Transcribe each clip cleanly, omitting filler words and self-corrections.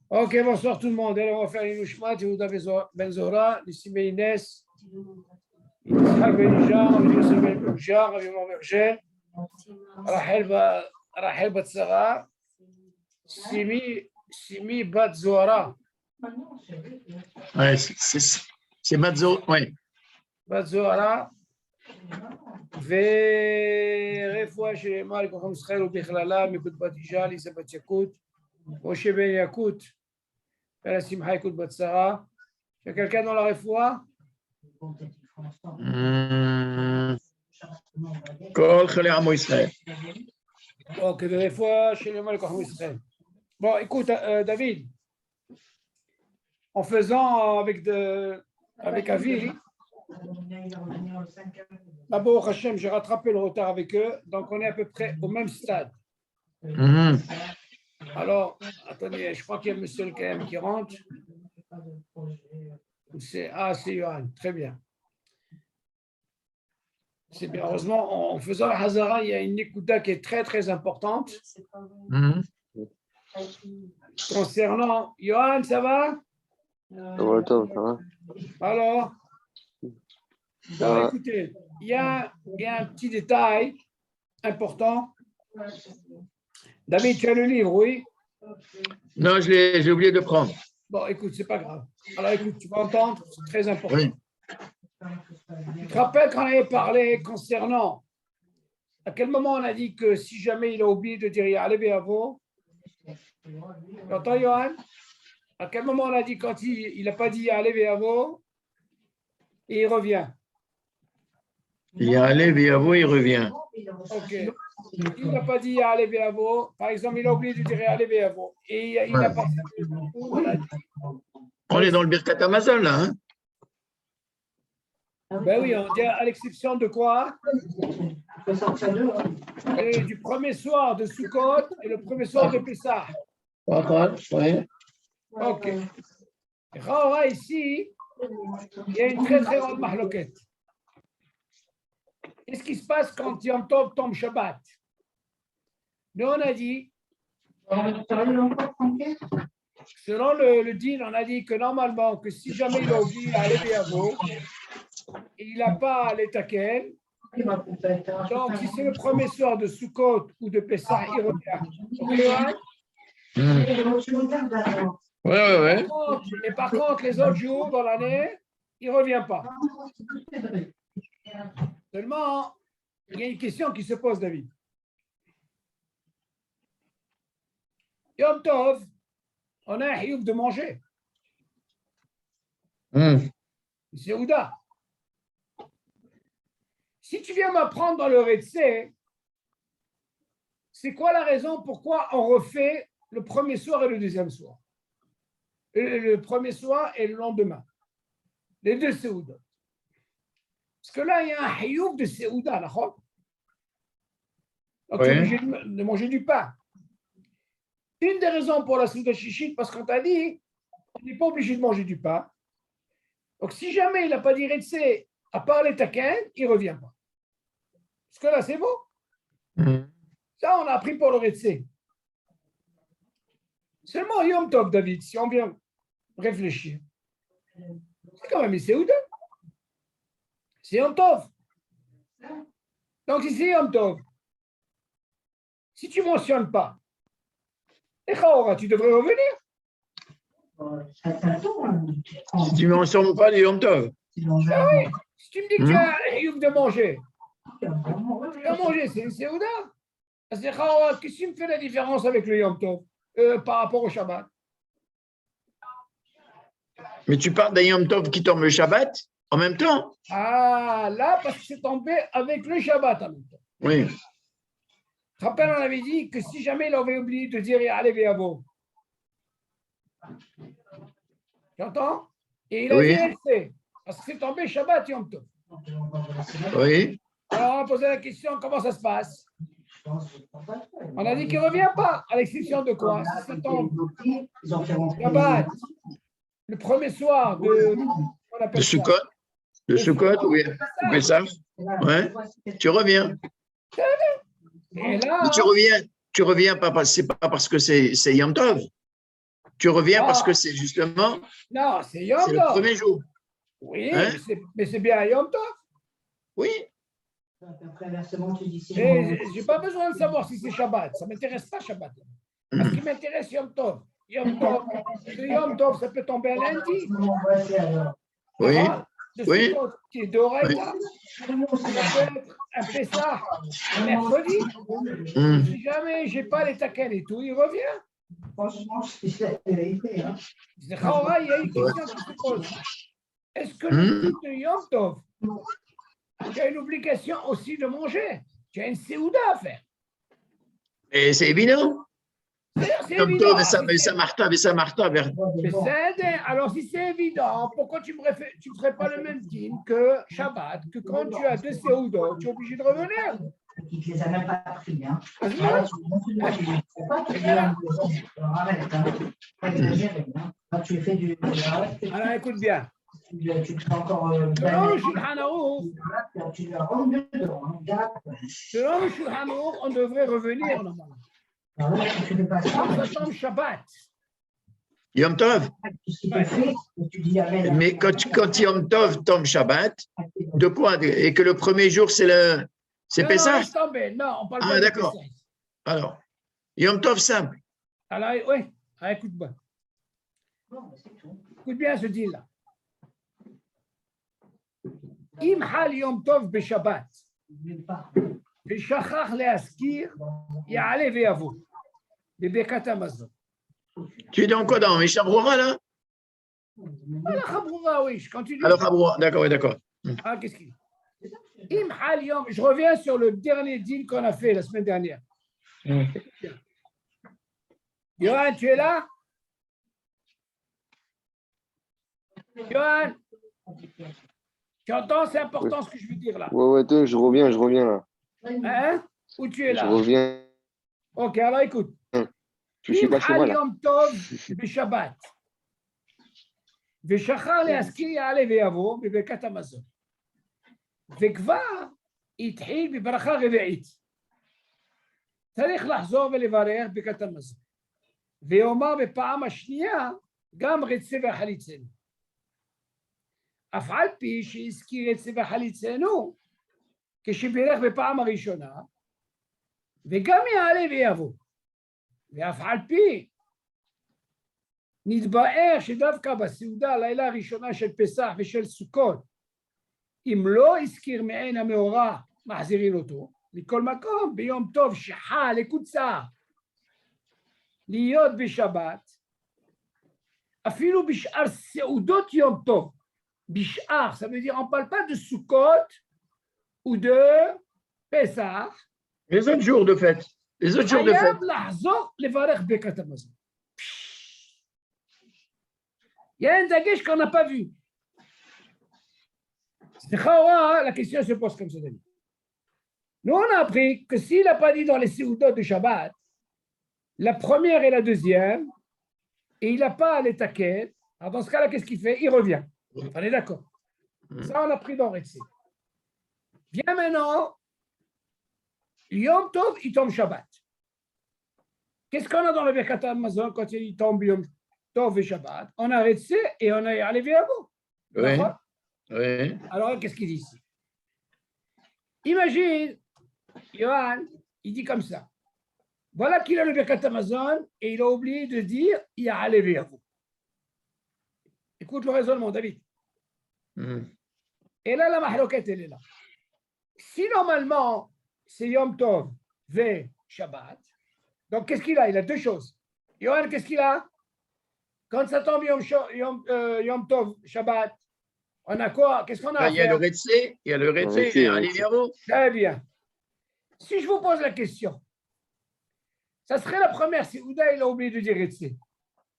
Ok, bonsoir tout le monde. Alors, on va faire une Ushmat, Yehuda Ben Zora, Nissimé Inès, Yitzhak Ben Ijar, Yosef Ben Boujar, Aviman Berger, Rachel Bat Sarah, Simi Bat Zohara. Ouais, c'est Matzo, oui. Bat Zohara, ורפואה שלמה לכל עם ישראל ובכללה, מקוד בת אישה, ליסה בת יקות, משה בן יקות, ולשמחה יקות בת שרה. quelqu'un dans la רפואה? כל חולי עמו ישראל. Ok, ורפואה שלמה לכל עם ישראל. Bon, écoute, David, en faisant avec Avi, d'abord, Hachem, j'ai rattrapé le retard avec eux, donc on est à peu près au même stade. Alors, attendez, je crois qu'il y a monsieur le KM qui rentre. C'est Johan, très bien. C'est bien, heureusement, en faisant la Hazara, il y a une écouta qui est très très importante. Concernant, Johan, ça va? Ça va. Alors, bon, écoutez, il y a un petit détail important. David, tu as le livre, oui? Non, j'ai oublié de prendre. Bon, écoute, c'est pas grave. Alors, écoute, tu vas entendre, c'est très important. Oui. Tu te rappelles quand on avait parlé concernant à quel moment on a dit que si jamais il a oublié de dire Ya'aleh Be'avo, tu entends, Johan? À quel moment on a dit quand il n'a pas dit Ya'aleh Be'avo et il revient? Il y a Allez, Viavo, il revient. Ok. Il n'a pas dit Ya'aleh Be'avo. Par exemple, il a oublié de dire Ya'aleh Be'avo. Et il n'a pas. On est dans le Birkat Amazon, là. Hein? Ben oui, on dit à l'exception de quoi? Et du premier soir de Sukkot et le premier soir de Pessah. Oui. Ok. Raora, ici, il y a une très très grande mahloquette. Qu'est-ce qui se passe quand Yom Tov tombe Shabbat? Nous, on a dit, selon le deal, on a dit que normalement, que si jamais il a oublié à aller à vous, il n'a pas les taquels. Donc, si c'est le premier soir de Sukkot ou de Pessah, il revient. Oui. Et par contre, les autres jours dans l'année, il ne revient pas. Seulement, il y a une question qui se pose, David. Yom Tov, on a un hiouf de manger. C'est Ouda. Si tu viens m'apprendre dans le Rétsé, c'est quoi la raison pourquoi on refait le premier soir et le deuxième soir? Le premier soir et le lendemain. Les deux Séouda. Parce que là, il y a un hiouf de Séouda, d'accord? Donc, tu es obligé de manger du pain. Une des raisons pour la Souda Chichit, parce qu'on t'a dit, on n'est pas obligé de manger du pain. Donc, si jamais il n'a pas dit Rétsé, à part les taquins, il ne revient pas. Parce que là, c'est beau. Ça, on a appris pour le Rétsé. Seulement Yom Tov, David, si on vient réfléchir, c'est quand même Séouda. C'est Yom Tov. Donc, si c'est Yom Tov, si tu ne mentionnes pas, et Chaora, tu devrais revenir. Si tu ne mentionnes pas les Yom Tov. Ah oui, si tu me dis que tu as un hiouf de manger, tu vas manger, c'est une Séouda. C'est Chaora, qu'est-ce qui me fait la différence avec le Yom Tov par rapport au Shabbat? Mais tu parles d'un Yom Tov qui tombe le Shabbat en même temps? Ah, là, parce que c'est tombé avec le Shabbat en même temps. Oui. Je te rappelle, on avait dit que si jamais il avait oublié de dire Ya'aleh Be'avo. Tu entends? Et il a dit Rétsé, parce que c'est tombé Shabbat Yom Tov. Oui. Alors, on a posé la question, comment ça se passe? On a dit qu'il ne revient pas, à l'exception de quoi? Si ça tombe Shabbat, le premier soir de Sukkot. De Sukkot, oui. Pessah. Ouais. Tu reviens. Et là, mais tu reviens pas, c'est pas parce que c'est Yom Tov. Tu reviens parce Ah. que c'est justement, Non, c'est Yom c'est le Tov. premier jour. Oui, Hein? mais c'est bien Yom Tov. Oui. Après, inversement, tu dis si Et je n'ai pas besoin de savoir si c'est Shabbat. Ça ne m'intéresse pas, Shabbat. Parce qu'il m'intéresse Yom Tov. Yom Tov, de Yom Tov, ça peut tomber un lundi. Oui. De Oui. Sukkot, qui est d'Oraïta. Ça peut être un Pessah, mercredi. Hmm. Si jamais je n'ai pas les taquets et tout, il revient. Franchement, c'est la vérité. Hein. Il y a une question qui se pose. Est-ce que le jour de Yom Tov, tu as une obligation aussi de manger? Tu as une séouda à faire. Et c'est évident. C'est Comme évident. toi, Martha, vers. Alors, si c'est évident, pourquoi tu ne ferais pas le même dîme que Shabbat, que quand tu as deux séoudas, tu es obligé de revenir? Il ne les a même pas pris. Hein. Arrête, Quand tu fais du. alors, écoute bien. Tu fais encore. Selon le Shulchan Aruch, Tu la rentres dedans. selon le Shulchan Aruch, on devrait revenir normalement. Ça tombe Shabbat. Yom Tov. Mais quand Yom Tov tombe Shabbat, de quoi? Et que le premier jour, c'est Pessah? Non, laisse tomber. Non, on parle pas de d'accord. Pessah. Alors, Yom Tov simple. Alors, oui, écoute bien. Écoute bien ce deal-là. Im hal Yom Tov b'Shabbat, v'shachach le'askir, ya'ale ve'yavo, b'Birkat Hamazon. Tu es dans quoi, dans Mishnah Brura, là? Alors, Chabroura, oui, je continue. Alors, Chabroura, d'accord, oui, d'accord. Ah, qu'est-ce qu'il dit? Im hal Yom, je reviens sur le dernier deal qu'on a fait la semaine dernière. Yohan, tu es là? Yohan, tu entends? C'est important ce que je veux dire là. Ouais, je reviens là. Hein? Où tu es là? Je reviens. Ok, alors écoute. Je suis pas chez moi là. Yom Tov b'Shabbat. ושחר להזכיר יעלה ויבוא בברכת המזון. וכבר התחיל בברכה רביעית. צריך לחזור ולברך ברכת המזון. ויאמר בפעם השנייה גם רצה וחליצנו. אף על פי שהזכיר רצה וחליצנו, כשבירך בפעם הראשונה, וגם יעלה ויבוא. ואף על פי נתבאר שדווקא בסעודה הלילה הראשונה של פסח ושל סוכות, אם לא הזכיר מעין המאורע, מחזירים אותו. מכל מקום, ביום טוב שחל לקוצר להיות בשבת, אפילו בשאר סעודות יום טוב, בשאר, ça veut dire on ne parle pas de Sukkot ou de Pesach. Les autres jours de fête. Les autres jours de fête. חייב לחזור לברך ברכת המזון. Il y a un dagage qu'on n'a pas vu. La question se pose comme ça. Nous, on a appris que s'il n'a pas dit dans les séoudot de Shabbat, la première et la deuxième, et il n'a pas les taquettes, alors dans ce cas-là, qu'est-ce qu'il fait? Il revient. On est d'accord. Ça, on a pris dans Retsi. Viens maintenant, Yom Tov, il tombe Shabbat. Qu'est-ce qu'on a dans le Birkat Hamazon quand il tombe Yom Tov et Shabbat? On a Retsi et on a Ya'alev Yavo. Oui. Oui. Alors, qu'est-ce qu'il dit ici? Imagine, Yohan, il dit comme ça. Voilà qu'il a le Birkat Hamazon et il a oublié de dire Ya'alev Yavo. Écoute le raisonnement, David. Et là, la mahloquette, elle est là. Si normalement, c'est Yom Tov ve Shabbat, donc qu'est-ce qu'il a? Il a deux choses. Yohan, qu'est-ce qu'il a? Quand ça tombe Yom Tov, Shabbat, on a quoi? Qu'est-ce qu'on a à Il y a faire? le Retsé, il y a le Retsé, il y a Aliviavo. Très bien. Si je vous pose la question, ça serait la première, si Ouda, il a oublié de dire Retsé.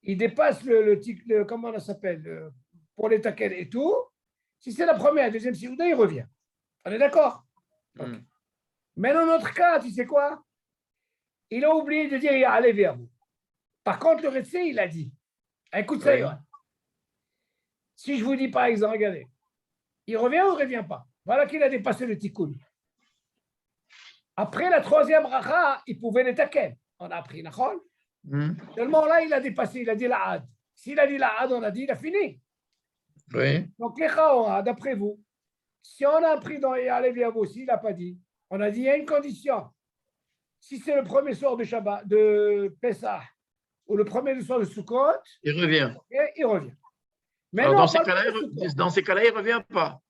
Il dépasse le comment on s'appelle, pour les taquets et tout. Si c'est la première, deuxième, si Ouda, il revient. On est d'accord? Okay. Mais dans notre cas, tu sais quoi? Il a oublié de dire Ya'alev Yavo. Par contre, le Retsé, il a dit. Écoute ça, Yohan. Si je vous dis par exemple, regardez, il revient ou il ne revient pas? Voilà qu'il a dépassé le tikkun. Après la troisième racha, il pouvait les taquer. On a appris, d'accord? Seulement là, il a dépassé, il a dit l'Aad. S'il a dit l'Aad, on a dit, il a fini. Oui. Donc, les Khaora, d'après vous, si on a appris dans Ya'alev Yavo, s'il n'a pas dit, on a dit, il y a une condition. Si c'est le premier soir de Shabbat, de Pessah, ou le premier soir de Sukkot, Il revient. il revient. Mais Alors, non, dans ces cas-là, il ne revient pas.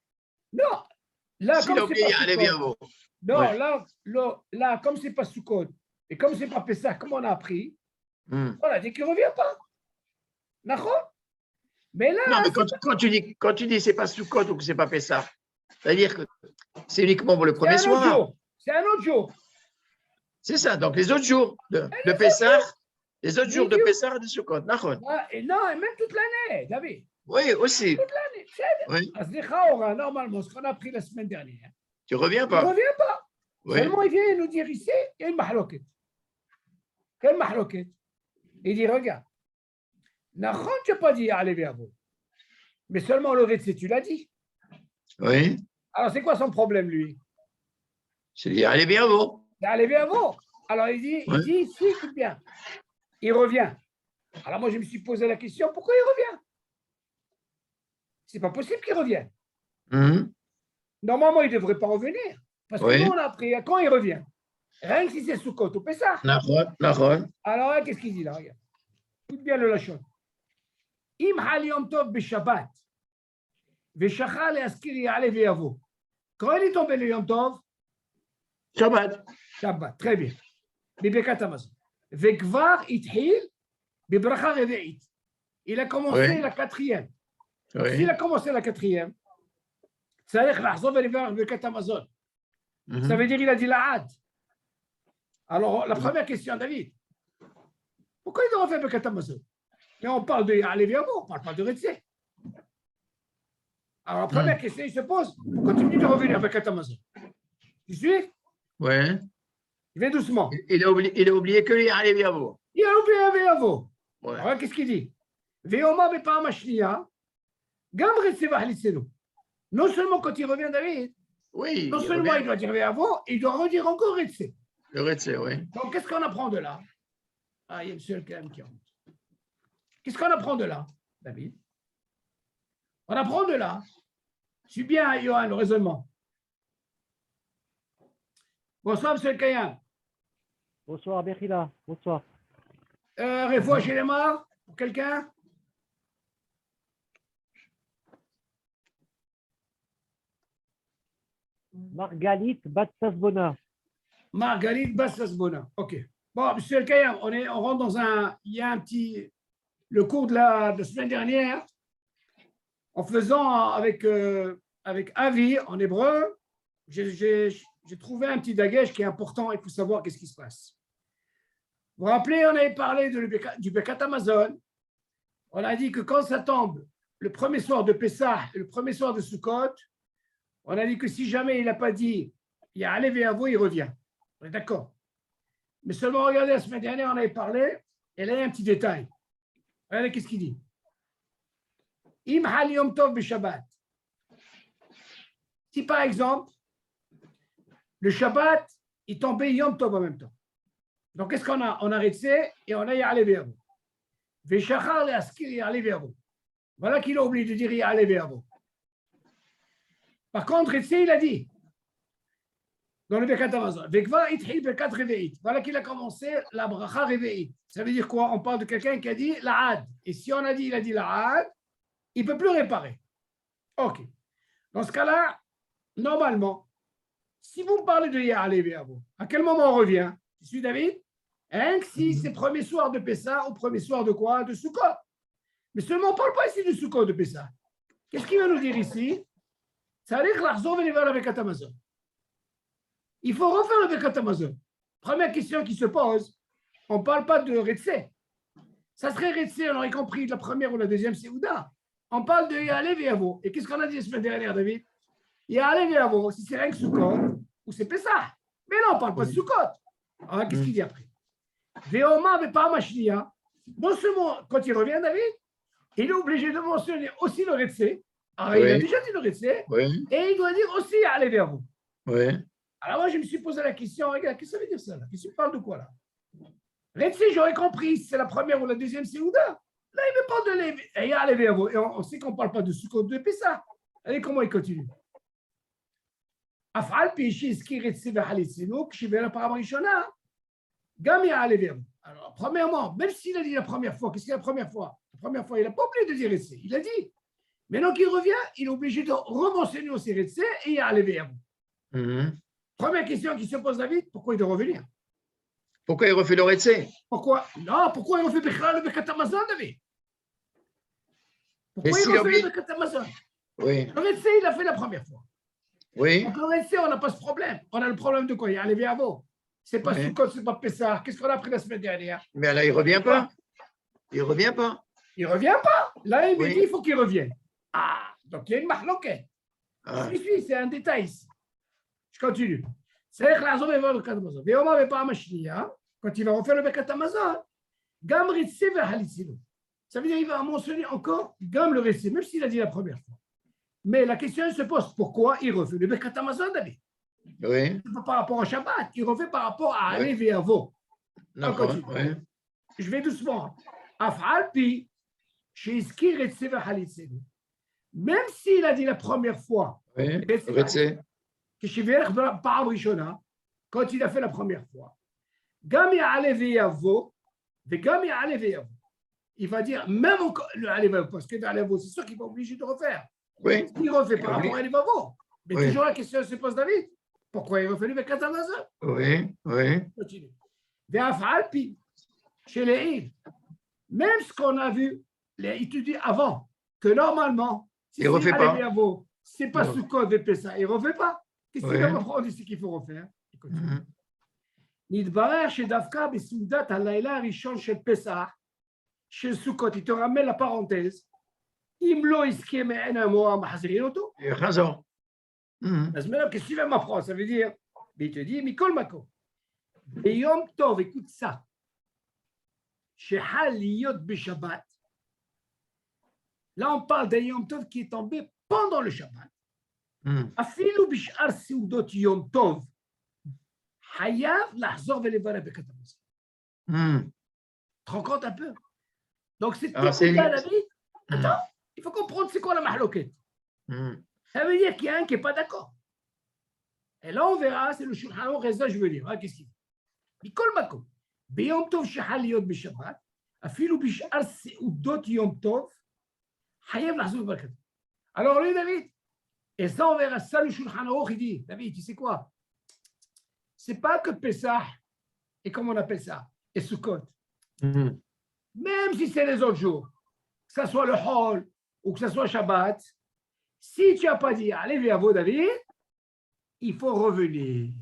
Non. Là, S'il a oublié Ya'alev Yavo. Non, Ouais. là, comme ce n'est pas Sukkot, et comme ce n'est pas Pessah, comme on a appris, on a dit qu'il ne revient pas. D'accord? Mais là. Non, mais quand tu dis que ce n'est pas Sukkot ou que ce n'est pas Pessah, c'est-à-dire que c'est uniquement pour le premier soir. C'est un autre jour. C'est ça. Donc, les autres jours de Pessah, les autres jours de Pessah et de Sukkot. D'accord. Et non, et même toute l'année, David. Oui, aussi. Toute l'année. Oui. Normalement, ce qu'on a appris la semaine dernière. Tu ne reviens Il pas. ne revient pas. Oui. Seulement, il vient nous dire ici, il y a une mahloket. Quelle mahloket? Il dit, regarde, Nachon, tu n'as pas dit Ya'alev Yavo. Mais seulement le Retse, tu l'as dit. Oui. Alors, c'est quoi son problème, lui? C'est Ya'alev Yavo. Ya'alev Yavo. Alors, il dit, si, écoute bien. Il revient. Alors, moi, je me suis posé la question, pourquoi il revient? C'est pas possible qu'il revienne. Normalement, il ne devrait pas revenir. Parce que nous, on a appris quand il revient. Rien que si c'est Sukkot ou Pessah. Nachon. Alors là, qu'est-ce qu'il dit là? Regarde. Écoute bien le lachon. Im hal yom tov b'Shabbat. V'shachar le'askir Ya'alev Yavo. Quand il est tombé le yom tov? Shabbat. Shabbat, très bien. Bibekat Hamazon. V'kvar itchil bibracha reve'it. Il a commencé la quatrième. Oui. S'il a commencé la quatrième, ça veut dire Bibekat Hamazon. Ça veut dire qu'il a dit l'Aad. Alors, la première question, David, pourquoi il doit faire Bibekat Hamazon? Mais on parle de Ya'alev Yavo, on ne parle pas de Retse. Alors, la première question, il se pose, pourquoi tu me dis de revenir avec Bibekat Hamazon? Tu suis? Oui. Il va doucement. Il a oublié que Ya'alev Yavo. Il a oublié Ya'alev Yavo. Ouais. Alors, qu'est-ce qu'il dit? Ve'oma bepa'am hashniya, gam Retse v'halitzenu. Non seulement quand il revient, David, Oui. non seulement il doit dire Yavo, il doit redire encore Retse. Le Retse, oui. Donc, qu'est-ce qu'on apprend de là? Ah, il y a le seul qui rentre. Qu'est-ce qu'on apprend de là, David? On apprend de là. Suis bien, Johan, le raisonnement. Bonsoir, M. Kayan. Bonsoir, Bechila. Bonsoir. Refoua chez les morts, pour quelqu'un? Margalit Batsasbona. Margalit Bassasbona. OK. Bon, M. Kayan, on rentre dans il y a un petit, le cours de la semaine dernière, en faisant avec Avi en hébreu, j'ai trouvé un petit dagage qui est important, il faut savoir qu'est-ce qui se passe. Vous vous rappelez, on avait parlé du Bibekat Hamazon. On a dit que quand ça tombe le premier soir de Pessah et le premier soir de Sukkot, on a dit que si jamais il n'a pas dit Ya'alev Yavo, il revient. On est d'accord. Mais seulement, regardez, la semaine dernière, on avait parlé, et là, il y a un petit détail. Regardez qu'est-ce qu'il dit. Im hal yom tov b'Shabbat. Si par exemple, le Shabbat, il tombait Yom Tov en même temps. Donc, qu'est-ce qu'on a? On a Retse et on a Ya'alev Yavo. V'shachar le'askir Ya'alev Yavo. Voilà qu'il a oublié de dire Ya'alev Yavo. Par contre, Retse, il a dit, dans le Bibekat Hamazon, Vekva itchil bekat reve'it. Voilà qu'il a commencé la bracha reve'it. Ça veut dire quoi? On parle de quelqu'un qui a dit l'Aad. Et si on a dit, il a dit l'Aad, il ne peut plus réparer. OK. Dans ce cas-là, normalement, si vous me parlez de Ya'alev Yavo, à quel moment on revient? Je suis David? Hein, si c'est premier soir de Pessah ou premier soir de quoi? De Sukkot. Mais seulement, on ne parle pas ici de Sukkot, de Pessah. Qu'est-ce qu'il va nous dire ici? Ça veut dire que l'argent va aller vers le Bibekat Hamazon. Il faut refaire le Bibekat Hamazon. Première question qui se pose, on ne parle pas de Retse. Ça serait Retse, on aurait compris de la première ou la deuxième Séouda. On parle de Ya'alev Yavo. Et qu'est-ce qu'on a dit la semaine dernière, David? Ya'alev Yavo, si c'est rien que Sukkot, ou c'est Pessah. Mais non, on ne parle pas de Sukkot. Alors, qu'est-ce qu'il dit après? Ve'oma bepa'am hashniya. Non seulement, quand il revient, David, il est obligé de mentionner aussi le Retse. Alors, il a déjà dit le Retse. Et il doit dire aussi Ya'alev Yavo. Oui. Alors, moi, je me suis posé la question, regarde, qu'est-ce que ça veut dire ça là? Qu'est-ce que tu parles de quoi là? Retse, j'aurais compris, c'est la première ou la deuxième Séouda. Là, il me parle de Lévi. Et il y a Lévi Avo. Et on sait qu'on ne parle pas de Sukkot de Pessah. Allez, comment il continue? Afal pi שהזכיר את סיבה חליצינו, כשהביא לפעם הראשונה, גם יעלה ויבוא. Alors, premièrement, même s'il a dit la première fois, qu'est-ce qu'il y a la première fois? La première fois, il n'a pas oublié de dire Retse. Il a dit. Maintenant qu'il revient, il est obligé de rementionner aussi Retse et ya'ale ויבוא. Première question qui se pose David, pourquoi il doit revenir? Pourquoi il refait le Retse? Pourquoi? Non, pourquoi il refait Bechra le Bekat Amazon, David? Pourquoi Mais il s'il a refait oublié- le Bekat Amazon? Oui, Le Retse, il l'a fait la première fois. oui. Donc le Retse, on n'a pas ce problème. On a le problème de quoi? Ya'ale ויבוא. C'est pas Ouais. Sukkot, c'est pas Pessah. Qu'est-ce qu'on a appris la semaine dernière? Mais là, il ne revient pas. Il ne revient pas. Il ne revient pas. Là, il me Oui. dit il faut qu'il revienne. Ah, donc il y a une mahloquette. Ah, C'est un détail ici. Je continue. C'est la zone de Bekat Amazon. Et on m'avait pas machnia. Quand il va refaire le Bekat Amazon, Gam Retse ve'halitzinu. Ça veut dire qu'il va mentionner encore Gam le Retse, même s'il a dit la première fois. Mais la question se pose pourquoi il refait le Bekat Amazon, David? oui. C'est pas par rapport au Shabbat, il refait par rapport à Ouais. aller Ve'avo. D'accord. continue. Oui. Je vais doucement. Af'al pi she'izkir Retse ve'halitzinu. Même s'il a dit la première fois, Oui. Retse Retse. כששבירך פעם ראשונה, quand il a fait la première fois, גם יעלה ויבוא, וגם יעלה ויבוא. Il va dire, même encore, le יעלה ויבוא, parce que יעלה ויבוא, c'est sûr qu'il va obligé de refaire. Oui. Il refait par rapport à יעלה ויבוא. Mais Oui. toujours la question se pose, David, pourquoi il refait le Bekat Amazon? Oui. Oui. Continue. ואף על פי שלעיל, même ce qu'on a vu, il te dit avant, que normalement, si Il refait c'est pas. יעלה ויבוא, c'est pas Non. sous code de Pessah, il ne refait pas. Qu'est-ce qu'il Oui. va reprendre ici qu'il faut refaire? Il continue. Mhm. נתברר שדווקא בסעודת הלילה הראשון של פסח, של סוכות, היא תרמל לפרנטז, אם לא יזכה מעין המורה, מחזירים אותו? Il a raison. Mhm. אז maintenant, qu'est-ce que tu vas m'apprendre? Ça veut dire, mais il te dit, מכל מקום, ביום טוב, écoute ça, שחל להיות בשבת, là on parle d'un יום טוב qui est tombé pendant le Shabbat, Mhm. אפילו בשאר סעודות יום טוב, חייב לחזור ולברך בקת המזון. Mhm. Tu te rends compte un peu? Donc, c'est Ah, tout c'est- ça, David. Attends, il faut comprendre c'est quoi la mahloquette. Mhm. Ça veut dire qu'il y a un qui n'est pas d'accord. Et là, on verra, c'est le Shulchan Aruch, et ça, je veux dire. Hein, qu'est-ce qu'il dit? מכל מקום, ביום טוב שחל להיות בשבת, אפילו בשאר סעודות יום טוב, חייב לחזור בברכת. Alors, lui, David, et ça, on verra ça, le Shulchan Aruch, il dit, David, tu sais quoi? C'est pas que Pessah, et comment on appelle ça? Et Sukkot. Mhm. Même si c'est les autres jours, que ce soit le Hol ou que ce soit Shabbat, si tu n'as pas dit allez, viens, David, il faut revenir.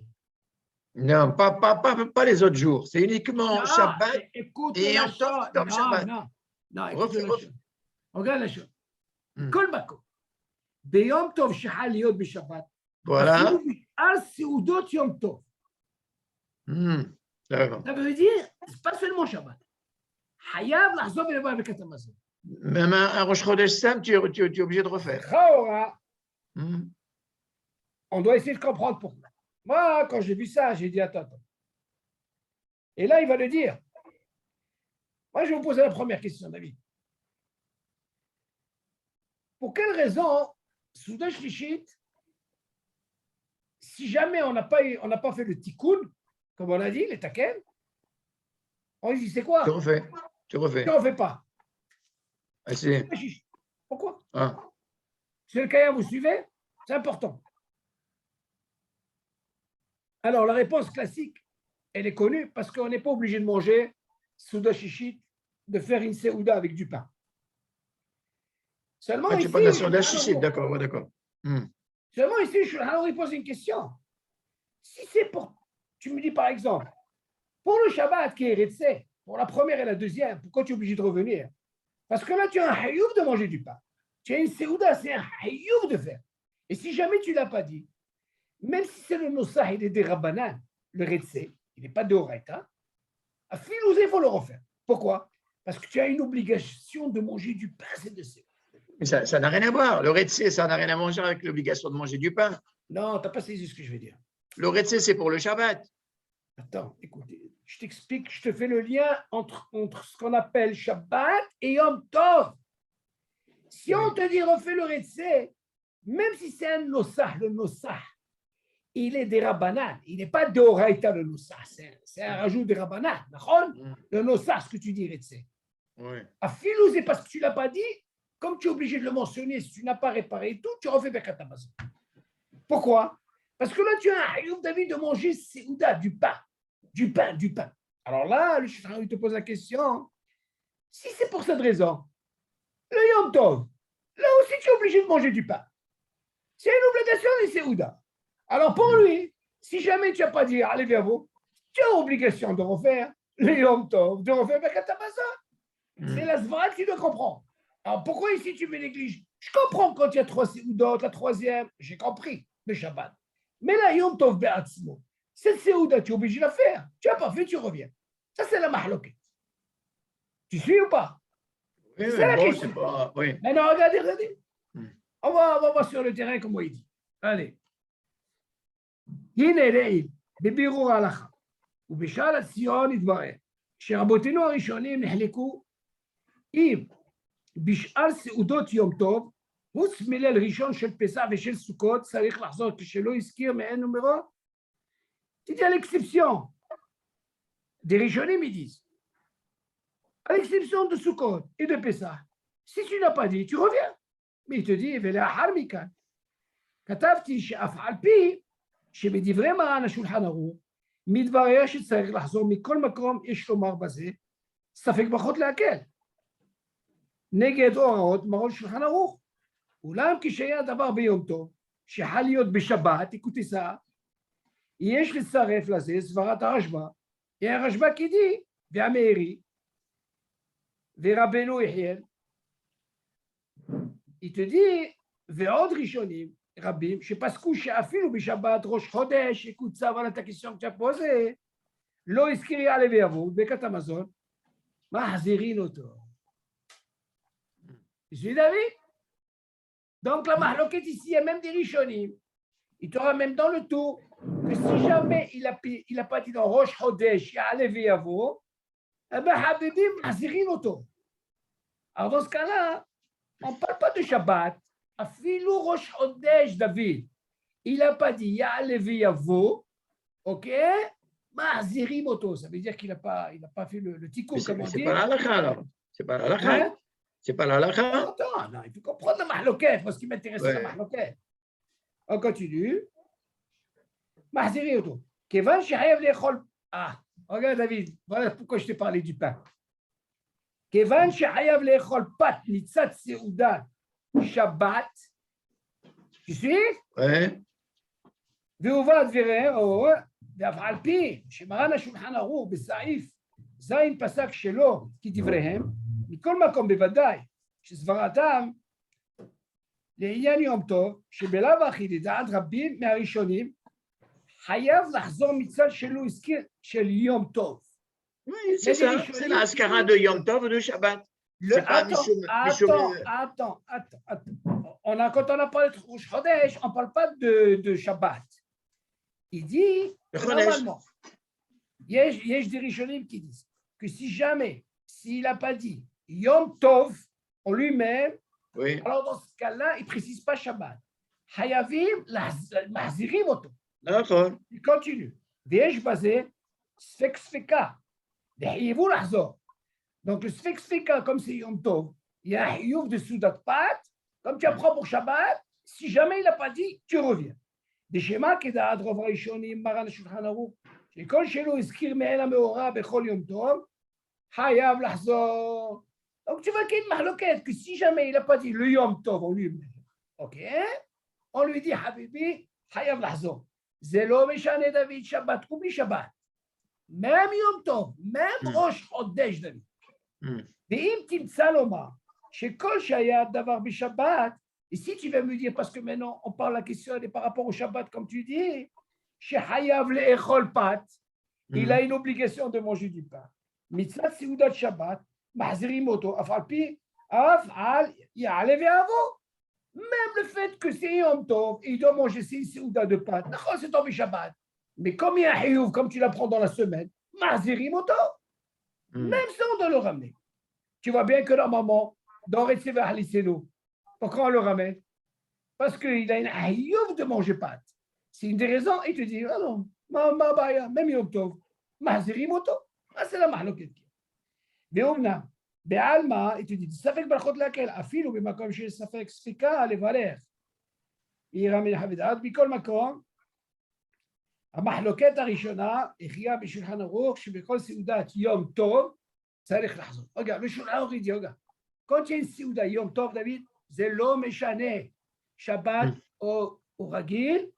Non, pas les autres jours. C'est uniquement Non, Shabbat. écoute et la en temps chose. comme Non, Shabbat. non, écoute la Refais. chose. Regarde la chose. Hmm. כל מקום. ביום טוב שחל להיות בשבת, Voilà. אפילו בשאר סעודות יום טוב. Mhm. D'accord. Ça veut dire, c'est pas seulement Shabbat. חייב לחזור ולבוא בברכת המזון. Même un Rosh Chodesh Sam, tu es obligé de refaire. לכאורה, Mhm. on doit essayer de comprendre pourquoi. Moi, quand j'ai vu ça, j'ai dit attends. Et là, il va le dire. Moi, je vais vous poser la première question, David. Pour quelle raison, Souda Shlishit, si jamais on n'a pas fait le tikkun, comme on a dit, les taken, on dit c'est quoi? Tu refais. Tu refais. On ne fait pas. Ah, c'est- Pourquoi? ah. C'est le cas, vous suivez? C'est important. Alors, la réponse classique, elle est connue parce qu'on n'est pas obligé de manger Souda Shishit, de faire une Seouda avec du pain. Seulement Ah, tu ici, parles de la Souda Shishit, d'accord, ouais, d'accord. Mhm. seulement ici, je pose une question. Si c'est pour, tu me dis par exemple, pour le Shabbat qui est Retse, pour la première et la deuxième, pourquoi tu es obligé de revenir? Parce que là, tu as un hayouf de manger du pain. Tu as une Seouda, c'est un hayouf de faire. Et si jamais tu ne l'as pas dit, même si c'est le Nosah, il est des Rabbanan, le Retse, il n'est pas de Horaïta, à Filouzé, il faut le refaire. Pourquoi? Parce que tu as une obligation de manger du pain, c'est de ça. Mais ça n'a rien à voir. Le Retse, ça n'a rien à manger avec l'obligation de manger du pain. Non, tu n'as pas saisi ce que je veux dire. Le Retse, c'est pour le Shabbat. Attends, écoutez, je t'explique, je te fais le lien entre ce qu'on appelle Shabbat et Yom Tov. Si on te dit refais le Retsé, même si c'est un Nosah, le Nosah, il est des Rabbanan, il n'est pas de Oraïta le Nosah, c'est un rajout des Rabbanan, le Nosah, ce que tu dis Retsé. Oui. À Filou, c'est parce que tu ne l'as pas dit, comme tu es obligé de le mentionner, si tu n'as pas réparé et tout, tu refais Birkat Hamazon. Pourquoi? Parce que là, tu as un Ayoub David de manger Seouda, du pain. Alors là, le Shulchan il te pose la question, si c'est pour cette raison, le Yom Tov, là aussi tu es obligé de manger du pain. C'est une obligation des Seouda. Alors pour lui, si jamais tu n'as pas dit, allez viens vous, tu as obligation de refaire le Yom Tov, de refaire Birkat Hamazon. C'est la svara que tu dois comprendre. Alors pourquoi ici tu me négliges? Je comprends quand il y a 3 Seouda, la troisième, j'ai compris, le Shabbat. Mais là, Yom Tov Be'atzmo, cette Seouda, tu es obligé de la faire. Tu n'as pas fait, tu reviens. Ça, c'est la mahloket. Tu suis ou pas? Oui, C'est la bon, question. c'est pas. Oui. Maintenant, regardez. On va voir sur le terrain comment il dit. Allez. הנה לעיל, בבירור ההלכה, ובשאר הציון יתברר, שרבותינו הראשונים נחלקו אם בשאר סעודות יום טוב, חוץ מליל ראשון של פסח ושל סוכות, צריך לחזור כשלא הזכיר מעין ומראש. C'est à l'exception des Rishonim, ils disent, à l'exception de Sukkot et de Pessah, si tu n'as pas dit, tu reviens. Mais il te dit, ולאחר מכאן, כתבתי שאף על פי שבדברי מרן השולחן ערוך, מתברר שצריך לחזור מכל מקום, יש לומר בזה, ספק פחות להקל. נגד הוראות מרן שולחן ערוך. אולם כשהיה הדבר ביום טוב, שחל להיות בשבת, תיקותיסה, יש לצרף לזה סברת הרשב"א, הרשב"א כדי, והמאירי, ורבנו יחיאל, il te dit, ועוד ראשונים, רבים, שפסקו שאפילו בשבת ראש חודש, יקוצה, אבל את הכיסון que tu as posé, לא הזכיר יעלה ויבוא, ברכת המזון, מחזירין אותו. Tu suis David? Donc la mahloket ici, il y a même des rishonim. Il t'aura même dans le tour que si jamais il a pas dit dans Rosh Chodesh, Ya'ale Veyavo, eh bien, Habibim, Hazirin Oto. Alors dans ce cas-là, on ne parle pas de Shabbat. Afilou Rosh Chodesh, David. Il n'a pas dit Ya'ale Veyavo, ok? Hazirin Oto. Ça veut dire qu'il n'a pas fait le tikkun, comme on dit. C'est pas la halakha alors. C'est pas la halakha. Hein? C'est pas la halakha. Attends, non, il faut comprendre la mahloket. Moi, ce qui m'intéresse, c'est la Ouais. mahloket. On continue. Mahziri Oto. Kevan Shahayev Lechol. Ah, regarde David, voilà pourquoi je t'ai parlé du pain. Kevan Shahayev Lechol Pat Nitzat Seudat Shabbat. Tu suis? Ouais. והובא דבריהם, ואף על פי שמרן השולחן ערוך בסעיף זין פסק שלא כדבריהם, מכל מקום בוודאי שסברתם לעניין יום טוב, שבלאו הכי לדעת רבים מהראשונים, חייב לחזור מצד שלא הזכיר של יום טוב. Oui, c'est ça. C'est la Haskara de Yom Tov ou de Shabbat. C'est pas Attends. Quand on a parlé de Rosh Chodesh, on ne parle pas de Shabbat. Il dit, normalement, il y a des Rishonim qui disent que si jamais, s'il n'a pas dit Yom Tov en lui-même, Oui. alors dans ce cas-là, il ne précise pas Shabbat. Hayavim, mahzirim oto. D'accord. Il continue. V'yesh basé, sfek sfeka. V'hiyevou lahzor. Donc le sfek sfeka, comme c'est Yom Tov, il y a un hiyuv de Soudat Pat, comme tu apprends pour Shabbat, si jamais il n'a pas dit, tu reviens. Des schémas qui da'ad rov rishonim maran shulchan aruch, שכל שלא הזכיר מעין המאורע בכל יום טוב, חייב לחזור. Donc tu vois qu'il y a une mahloket, que si jamais il n'a pas dit le Yom Tov en lui-même, ok, on lui dit, Habibi, חייב לחזור. זה לא משנה דוד שבת ou בלי שבת. même Yom Tov, même ראש חודש דוד. ואם תמצא לומר, שכל שהיה דבר בשבת, et si tu vas me dire, parce que maintenant on parle la question par rapport au Shabbat, comme tu dis, שחייב לאכול פת, il a une obligation de manger du pain. מצוות סעודת שבת, מחזירים אותו, אף על פי, אף על יעלה ויבוא. Même le fait que c'est Yom Tov, il doit manger ses סעודה de pâte, נכון, c'est tombé Shabbat. Mais comme il y a un Hiyuv, comme tu l'apprends dans la semaine, Mahziri Moto, même ça, on doit le ramener. Tu vois bien que normalement, dans Retseva Haliseno, pourquoi on le ramène? Parce qu'il a une Hiyuv de manger pâte. C'est une des raisons, il te dit, ah non, ma baya, même Yom Tov, Mahziri Moto. Ah, c'est la mahloket. Be'omna, be'alma, il te dit, ça fait que brachot laquelle, afil ou b'makom chez ça fait que sfika, les valeurs. Il ramène Havidat, bikol makom, המחלוקת הראשונה, יחיה בשולחן ערוך, שבכל סעודת יום טוב צריך לחזור. רגע, בשולחן ערוך ידיע, רגע. quand il y a une סעודה יום טוב, דוד, זה לא משנה שבת או רגיל,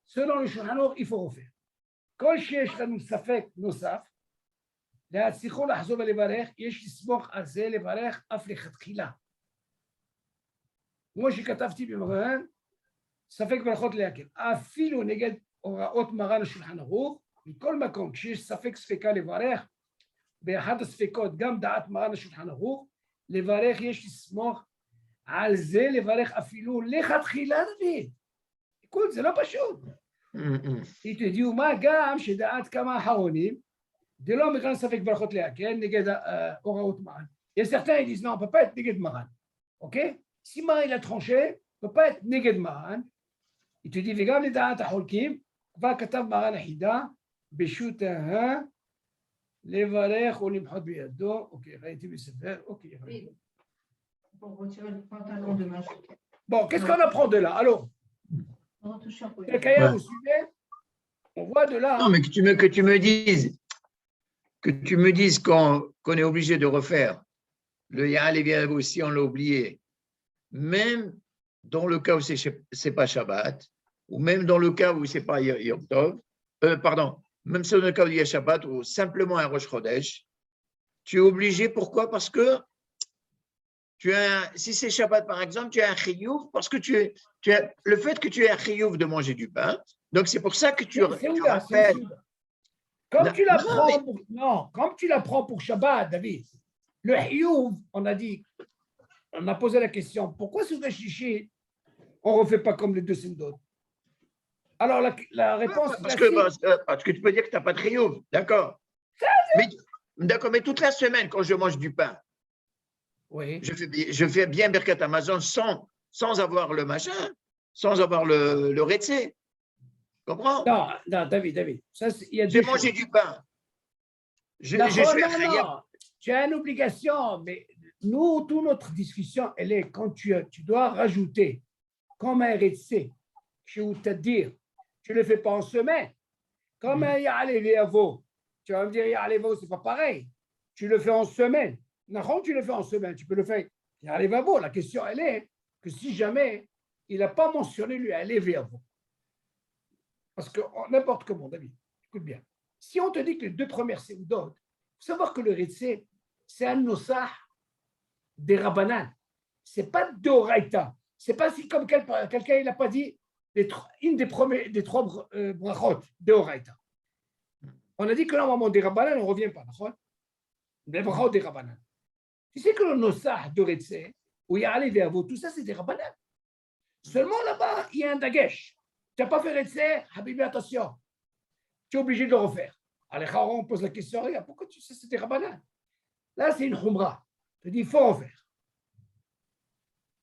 selon le שולחן ערוך, il faut refaire. כל שיש לנו ספק נוסף, להצליחו לחזור ולברך, יש לסמוך על זה לברך אף לכתחילה. כמו שכתבתי במרן, ספק ברכות להקל. אפילו נגד הוראות מרן השולחן ערוך, מכל מקום, כשיש ספק ספקה לברך, באחד הספקות גם דעת מרן השולחן ערוך, לברך יש לסמוך על זה לברך אפילו לכתחילה דוד. écoute, זה לא פשוט. תדעו מה גם שדעת כמה אחרונים, דלא מכאן ספק ברכות להקל נגד הוראות מרן. יש certains ils disent non, on ne peut pas être néged maran. Ok? Si Maran il a tranché, on ne peut pas être néged maran. Il te dit וגם לדעת החולקים, כבר כתב מרן החידה, בשוטה, לברך ולמחות בידו. אוקיי, ראיתי בספר. אוקיי. Pour retirer le pantalon de ma chute. Bon, qu'est-ce qu'on apprend de là? Alors, quelqu'un vous suivez? On voit de là. Non, mais que tu me dises qu'on est obligé de refaire le Ya'al et V'Yavo si on l'a oublié, même dans le cas où c'est pas Shabbat, ou même dans le cas où c'est pas Yom Tov, même si dans le cas où il y a Shabbat ou simplement un Rosh Chodesh, tu es obligé. Pourquoi? Parce que si c'est Shabbat par exemple, tu as un chiyuv, parce que tu as le fait que tu aies un chiyuv de manger du pain, donc c'est pour ça que tu rappelles. Comme tu l'apprends pour Shabbat, David, le chiyuv, on a dit, on a posé la question, pourquoi sur le chichi, on ne refait pas comme les deux sindot? Alors la réponse parce que tu peux dire que tu n'as pas de chiyuv, d'accord. Mais toute la semaine, quand je mange du pain, oui. Je fais bien Birkat Amazon sans avoir le machin, sans avoir le retsé. Comprends? Non, David. J'ai mangé du pain. Non. Tu as une obligation, mais nous, toute notre discussion, elle est quand tu dois rajouter comme un retsé, c'est-à-dire, tu ne le fais pas en semaine. Comme un Ya'al et V'Yavo, tu vas me dire Ya'al et V'Yavo, ce n'est pas pareil. Tu le fais en semaine. Non, tu le fais en semaine, tu peux le faire. Ya'al et V'Yavo, la question, elle est que si jamais il n'a pas mentionné lui Ya'al et V'Yavo, parce que n'importe comment, David, écoute bien. Si on te dit que les deux premières séoudot, il faut savoir que le retsé, c'est un nosah des Rabbanan. Ce n'est pas d'Oraïta. Ce n'est pas si comme quelqu'un il n'a pas dit une des trois brachot d'Oraïta. On a dit que normalement des Rabbanan, on ne revient pas. Les brachot des Rabbanan. Tu sais que le nosah de retsé, où il y a Ya'al et V'Yavo, tout ça c'est des Rabbanan. Seulement là-bas, il y a un dagesh. Tu n'as pas fait retsé, Habibi, attention. Tu es obligé de le refaire. Alors, on pose la question, regarde, pourquoi tu sais que c'était Rabbanan? Là, c'est une khumra. Tu dis, il faut en faire.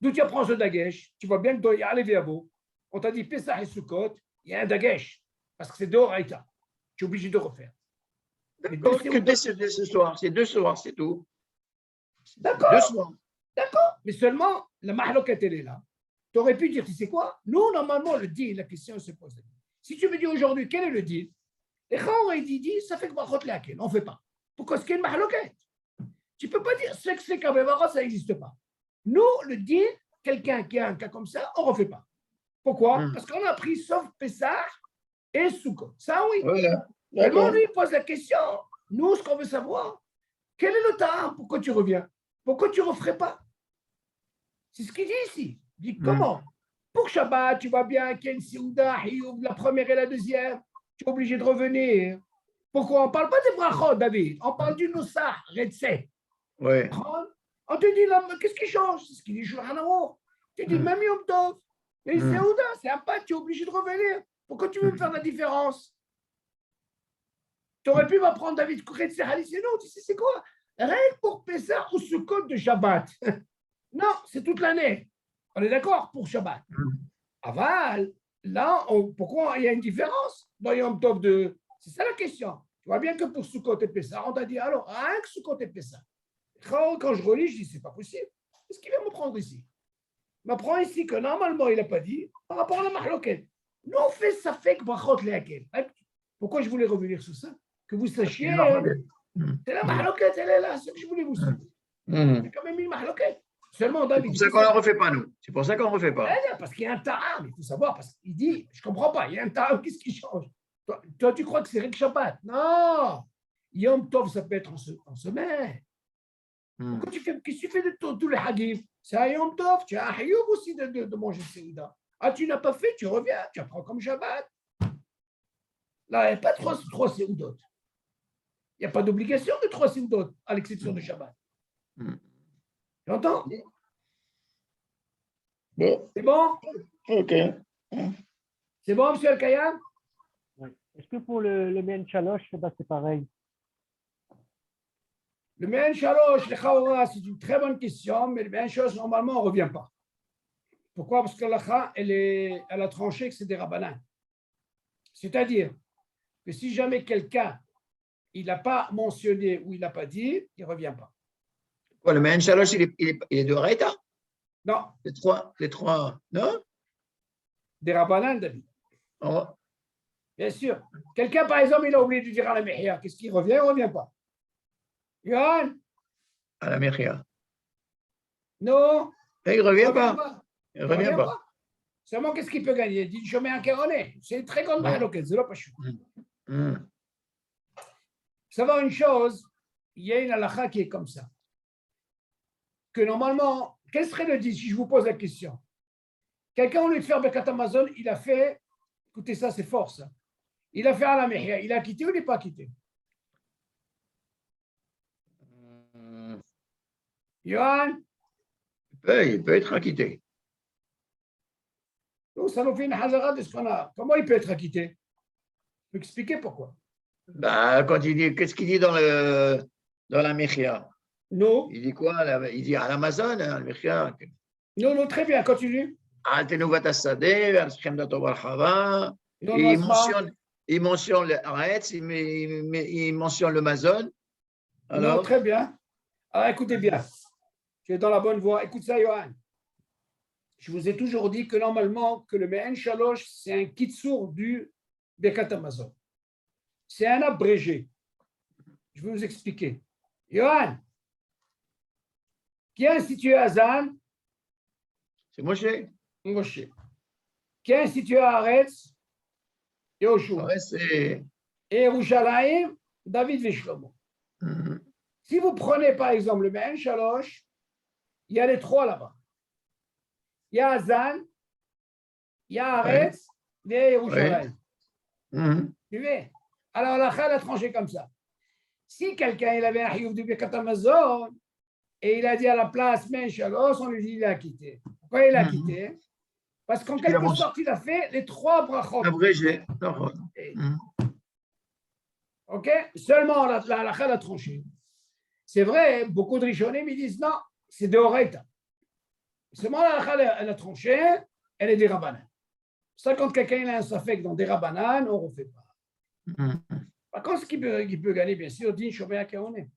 D'où tu apprends ce dagesh? Tu vois bien que dans Ya'al et V'Yavo, on t'a dit Pesach et Sukkot, il y a un dagesh. Parce que c'est d'Oraïta. Tu es obligé de refaire. D'accord, que ce soir, c'est 2 soirs, c'est tout. D'accord. 2 soirs. D'accord. Mais seulement, la mahlokat, elle est là. Tu aurais pu dire, tu sais quoi? Nous, normalement, le deal, la question se pose. Si tu me dis aujourd'hui, quel est le deal? Et quand on dit, ça fait que brachot laquelle, on ne fait pas. Pourquoi? Parce qu'il y a une mahlokat. Tu ne peux pas dire, c'est que c'est kabevara, ça n'existe pas. Nous, le deal, quelqu'un qui a un cas comme ça, on ne refait pas. Pourquoi? Parce qu'on a pris sauf Pessah et Sukkot. Ça, oui. Voilà. Mais on lui pose la question. Nous, ce qu'on veut savoir, quel est le temps? Pourquoi tu reviens? Pourquoi tu ne referais pas? C'est ce qu'il dit ici. Il dit comment? Pour Shabbat, tu vois bien qu'il y a une Siouda, la première et la deuxième. Tu es obligé de revenir. Pourquoi? On ne parle pas des brachot, David. On parle du Nosah, Retsé. Ouais. On te dit, là, qu'est-ce qui change? C'est ce qu'il dit Shulchan Aruch. Tu dis, même Yom Tov. Mais Siouda, c'est un pas, tu es obligé de revenir. Pourquoi tu veux me faire la différence? Tu aurais pu m'apprendre David Kouret Serhali, c'est non, tu sais c'est quoi? Règle pour Pessah ou Sukkot de Shabbat. Non, c'est toute l'année. On est d'accord pour Shabbat. Aval, là, pourquoi il y a une différence dans Yom Tov de. C'est ça la question. Tu vois bien que pour Sukkot et Pessah, on t'a dit alors, rien que Sukkot et Pessah. Quand je relis, je dis c'est pas possible. Qu'est-ce qu'il vient me prendre ici? Il m'apprend ici que normalement, il n'a pas dit par rapport à la mahloket. Nous, on fait ça fait que brachot leakel. Pourquoi je voulais revenir sur ça? Que vous sachiez, c'est la mahloket, elle est là, c'est ce que je voulais vous dire. C'est quand même une mahloket. Seulement, C'est David. pour ça qu'on ne le refait pas, nous. C'est pour ça qu'on ne le refait pas. Parce qu'il y a un ta'am, il faut savoir, parce qu'il dit, je ne comprends pas, il y a un ta'am, qu'est-ce qui change? Toi, tu crois que c'est Rik Shabbat? Non! Yom Tov, ça peut être en semaine. Pourquoi qu'est-ce que tu fais de tous les hagim? C'est un Yom Tov, tu as un hayoub aussi de manger le Séouda. Ah, tu n'as pas fait, tu reviens, tu apprends comme Shabbat. Là, il n'y a pas trois Séoudot. Il n'y a pas d'obligation de 3 Séoudot, à l'exception de Shabbat. Tu entends? Bon. C'est bon? Ok. C'est bon, monsieur Al-Kayam? Oui. Est-ce que pour le Men Chalosh, c'est pareil? Le Me'en Shalosh, le Chaora, c'est une très bonne question, mais le Me'en Shalosh, normalement, on ne revient pas. Pourquoi? Parce que l'Akha, elle a tranché que c'est des Rabbanan. C'est-à-dire que si jamais quelqu'un, il n'a pas mentionné ou il n'a pas dit, il ne revient pas. Quoi, le Mehen Shalosh, il est de Raïta? Non, Les trois, non? des Rabbanan, David. Oh. Bien sûr. Quelqu'un, par exemple, il a oublié de dire à la Mehia, qu'est-ce qu'il revient? Il ne revient pas. Yohan? À la Mechia. Non. Il ne revient pas. Il ne revient pas. Seulement, qu'est-ce qu'il peut gagner? Il dit chemin à Kéroné. C'est une très grande mahaloket. C'est là pas chou. Savoir une chose, il y a une halakha qui est comme ça. Que normalement, quel serait le dit si je vous pose la question? Quelqu'un, au lieu de faire Bekat Amazon, il a fait, écoutez ça, c'est fort ça. Il a fait à la Mehia. Il a quitté ou il n'est pas quitté? Yohan? Il peut être acquitté. Donc, ça nous fait une hazara de ce qu'on a. Comment il peut être acquitté? Je peux expliquer pourquoi. Bah, quand il dit, qu'est-ce qu'il dit dans la Mechia? Non. Il dit quoi? Il dit à l'Amazon, la Mechia. Non, très bien, continue. Il mentionne le Haaretz, il mentionne le Mazon. Alors, non, très bien. Alors, écoutez bien. Tu es dans la bonne voie. Écoute ça, Johan. Je vous ai toujours dit que normalement, que le Me'en Shalosh, c'est un kitsur du Bekat Amazon. C'est un abrégé. Je vais vous expliquer. Johan, qui a institué Azan? c'est Moshe. Moshe. Qui a institué Haaretz? Yoshua. C'est. Et Yerushalayim, David Vishlomo. Si vous prenez par exemple le Me'en Shalosh, il y a les trois là-bas. Il y a Azan, il y a Haaretz, il y a Yerushalayim. Tu vois? Alors la Chal a tranché comme ça. Si quelqu'un il avait un Hiyuv du Bekat Amazon et il a dit à la place Me'en Shalosh, on lui dit il a quitté. Pourquoi il a quitté? Parce qu'en quelque sorte, il a fait les trois brachot. Abrégé. OK? Seulement la Chal a tranché. C'est vrai, beaucoup de Rishonim ils disent non, c'est de Horeita. Seulement la Chal elle a tranché, elle est des Rabbanan. Ça, quand quelqu'un a un safek dans des Rabbanan, on ne refait pas. Par contre, ce qu'il peut gagner, bien sûr, dit Shomea Kéroné.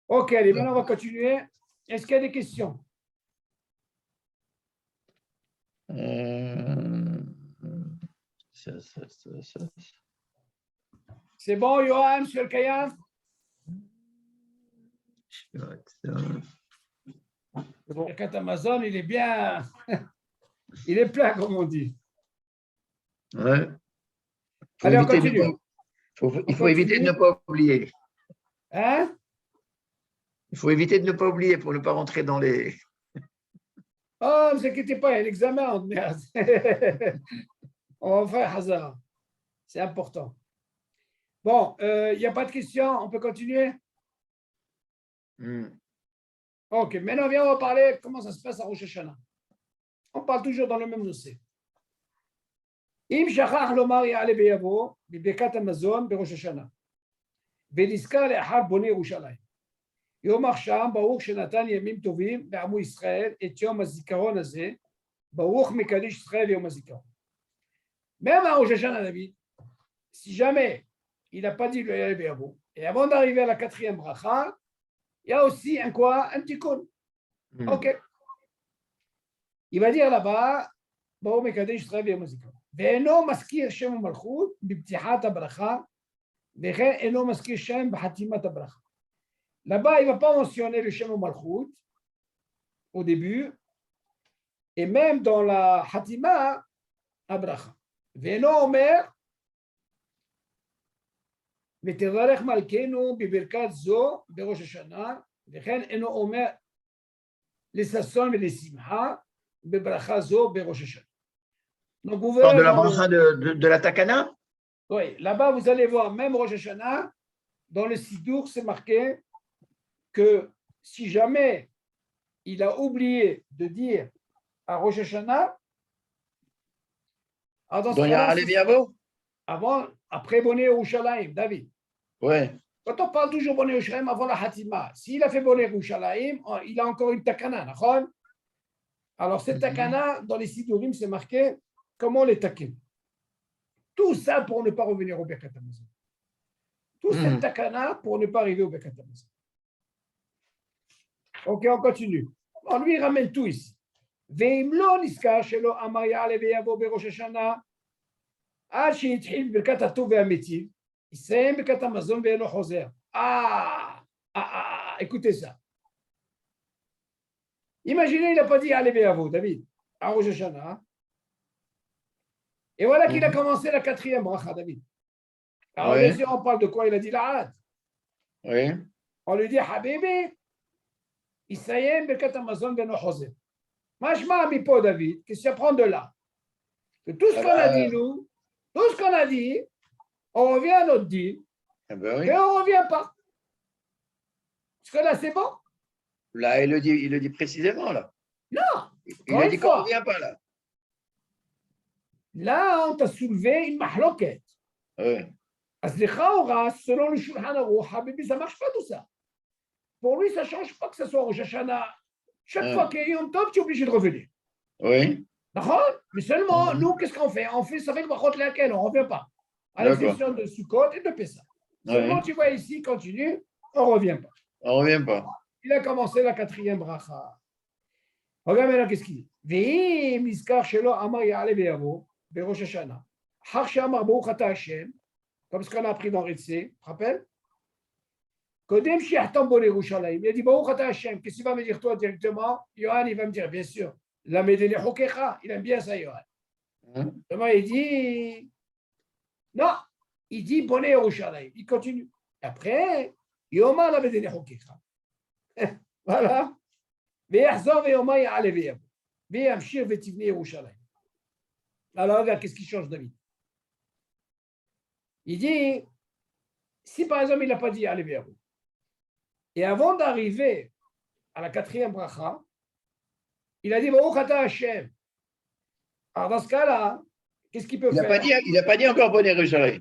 OK, allez, maintenant on va continuer. Est-ce qu'il y a des questions? C'est bon, Johan, monsieur le Kayam? Le Bekat Amazon, il est bien. Il est plein, comme on dit. Ouais. Allez, on continue. Il faut éviter de ne pas oublier. Hein? Il faut éviter de ne pas oublier pour ne pas rentrer dans les. Oh, ne vous inquiétez pas, il y a l'examen. Merde. On va faire hasard. C'est important. Bon, il n'y a pas de questions. On peut continuer? Ok, maintenant, viens, on va parler comment ça se passe à Rosh Hashanah. On parle toujours dans le même dossier. אם שכח לומר יעלה ויבוא בברכת המזון בראש השנה, ונזכר לאחר בונה ירושלים. יום עכשיו ברוך שנתן ימים טובים לעמו ישראל את יום הזיכרון הזה, ברוך מקדיש ישראל יום הזיכרון. Même à Rosh Hashanah, David, si jamais il n'a pas dit le Yaleh Veyavo, et avant d'arriver à la quatrième bracha, il y a aussi un quoi? Un tikkun. Ok. Il va dire là-bas, ברוך מקדיש ישראל יום הזיכרון. ואינו מזכיר שם המלכות בפתיחת הברכה, וכן אינו מזכיר שם בחתימת הברכה. Là-bas, il ne va pas mentionner le Shem Malchut au début, et même dans la Hatima, Abracha. Ve'eno omer, v'tevarech malkeinu bibirkat zo berosh Hashanah, ve'chen eno omer l'sasson ve'lesimcha bebracha zo berosh Hashanah. Donc vous verrez Dans de la bracha de la Takana? Oui, là-bas vous allez voir, même Rosh Hashanah, dans le Sidour, c'est marqué que si jamais il a oublié de dire à Rosh Hashanah, Dans Ya'aleh Veyavo? avant, après Boné Yerushalayim, David. Oui. Quand on parle toujours Boné Yerushalayim avant la Hatima, s'il a fait Boné Yerushalayim, il a encore une takana, d'accord? Alors cette takana, dans les Sidourim, c'est marqué comment les taquer. Tout ça pour ne pas revenir au Birkat Hamazon. Tout cette takana pour ne pas arriver au Birkat Hamazon. Ok, on continue. On lui ramène tout ici. ואם לא נזכר שלא אמר יעלה ויבוא בראש השנה, עד שהתחיל ברכת הטוב והמיטיב, יסיים ברכת המזון ואינו חוזר. Écoutez ça. Imaginez, il n'a pas dit יעלה ויבוא, David, à Rosh Hashanah. Et voilà qu'il a commencé la quatrième bracha, David. Alors, bien sûr, on parle de quoi? Il a dit la had. Oui. On lui dit, Habibi, יסיים ברכת המזון ואינו חוזר. Machma Mipo David, qu'est-ce qu'il apprend de là? Que tout ce qu'on a dit, nous, tout ce qu'on a dit, on revient à notre dit, Eh ben oui. et on ne revient pas. Parce que là, c'est bon? Là, il le dit précisément, là. Non. Il a dit qu'on ne revient pas, là. Là, on t'a soulevé une mahloket. Oui. Aslicha, selon le Shulchan Aruch, Habibi, ça ne marche pas tout ça. Pour lui, ça ne change pas que ce soit Rosh Hashanah. Chaque fois qu'il y a Yom Tov, tu es obligé de revenir. Oui. D'accord? Mais seulement, nous, qu'est-ce qu'on fait? On fait ça avec Brachot laquelle on ne revient pas. À l'exception de Sukkot et de Pessah. Seulement, tu vois ici, continue, on ne revient pas. On ne revient pas. Il a commencé la quatrième bracha. Regarde maintenant qu'est-ce qu'il dit. Ve'im nizkar shelo amar ya'aleh ve'yavo berosh Hashanah. Har she'amar baruch ata Hashem, comme ce qu'on a appris dans Ritzé, tu te rappelles? Kodem shi'achtam bo Yerushalayim. Il a dit baruch ata Hashem. Qu'est-ce qu'il va me dire toi directement? Yohan, il va me dire, bien sûr, la medene chokecha. Il aime bien ça, Yohan. Comment il dit? Non, il dit bonne Yerushalayim. Il continue. Après, Yomar la medene chokecha. Voilà. ויחזור ויאמר יעלה ויבוא, וימשיך ותבנה ירושלים. Alors regarde, qu'est-ce qui change David? Il dit, si par exemple il n'a pas dit ya'aleh ויבוא, et avant d'arriver à la quatrième bracha, il a dit Baruch ata Hashem. Alors dans ce cas-là, qu'est-ce qu'il peut faire? Il n'a pas dit encore bonne Yerushalayim.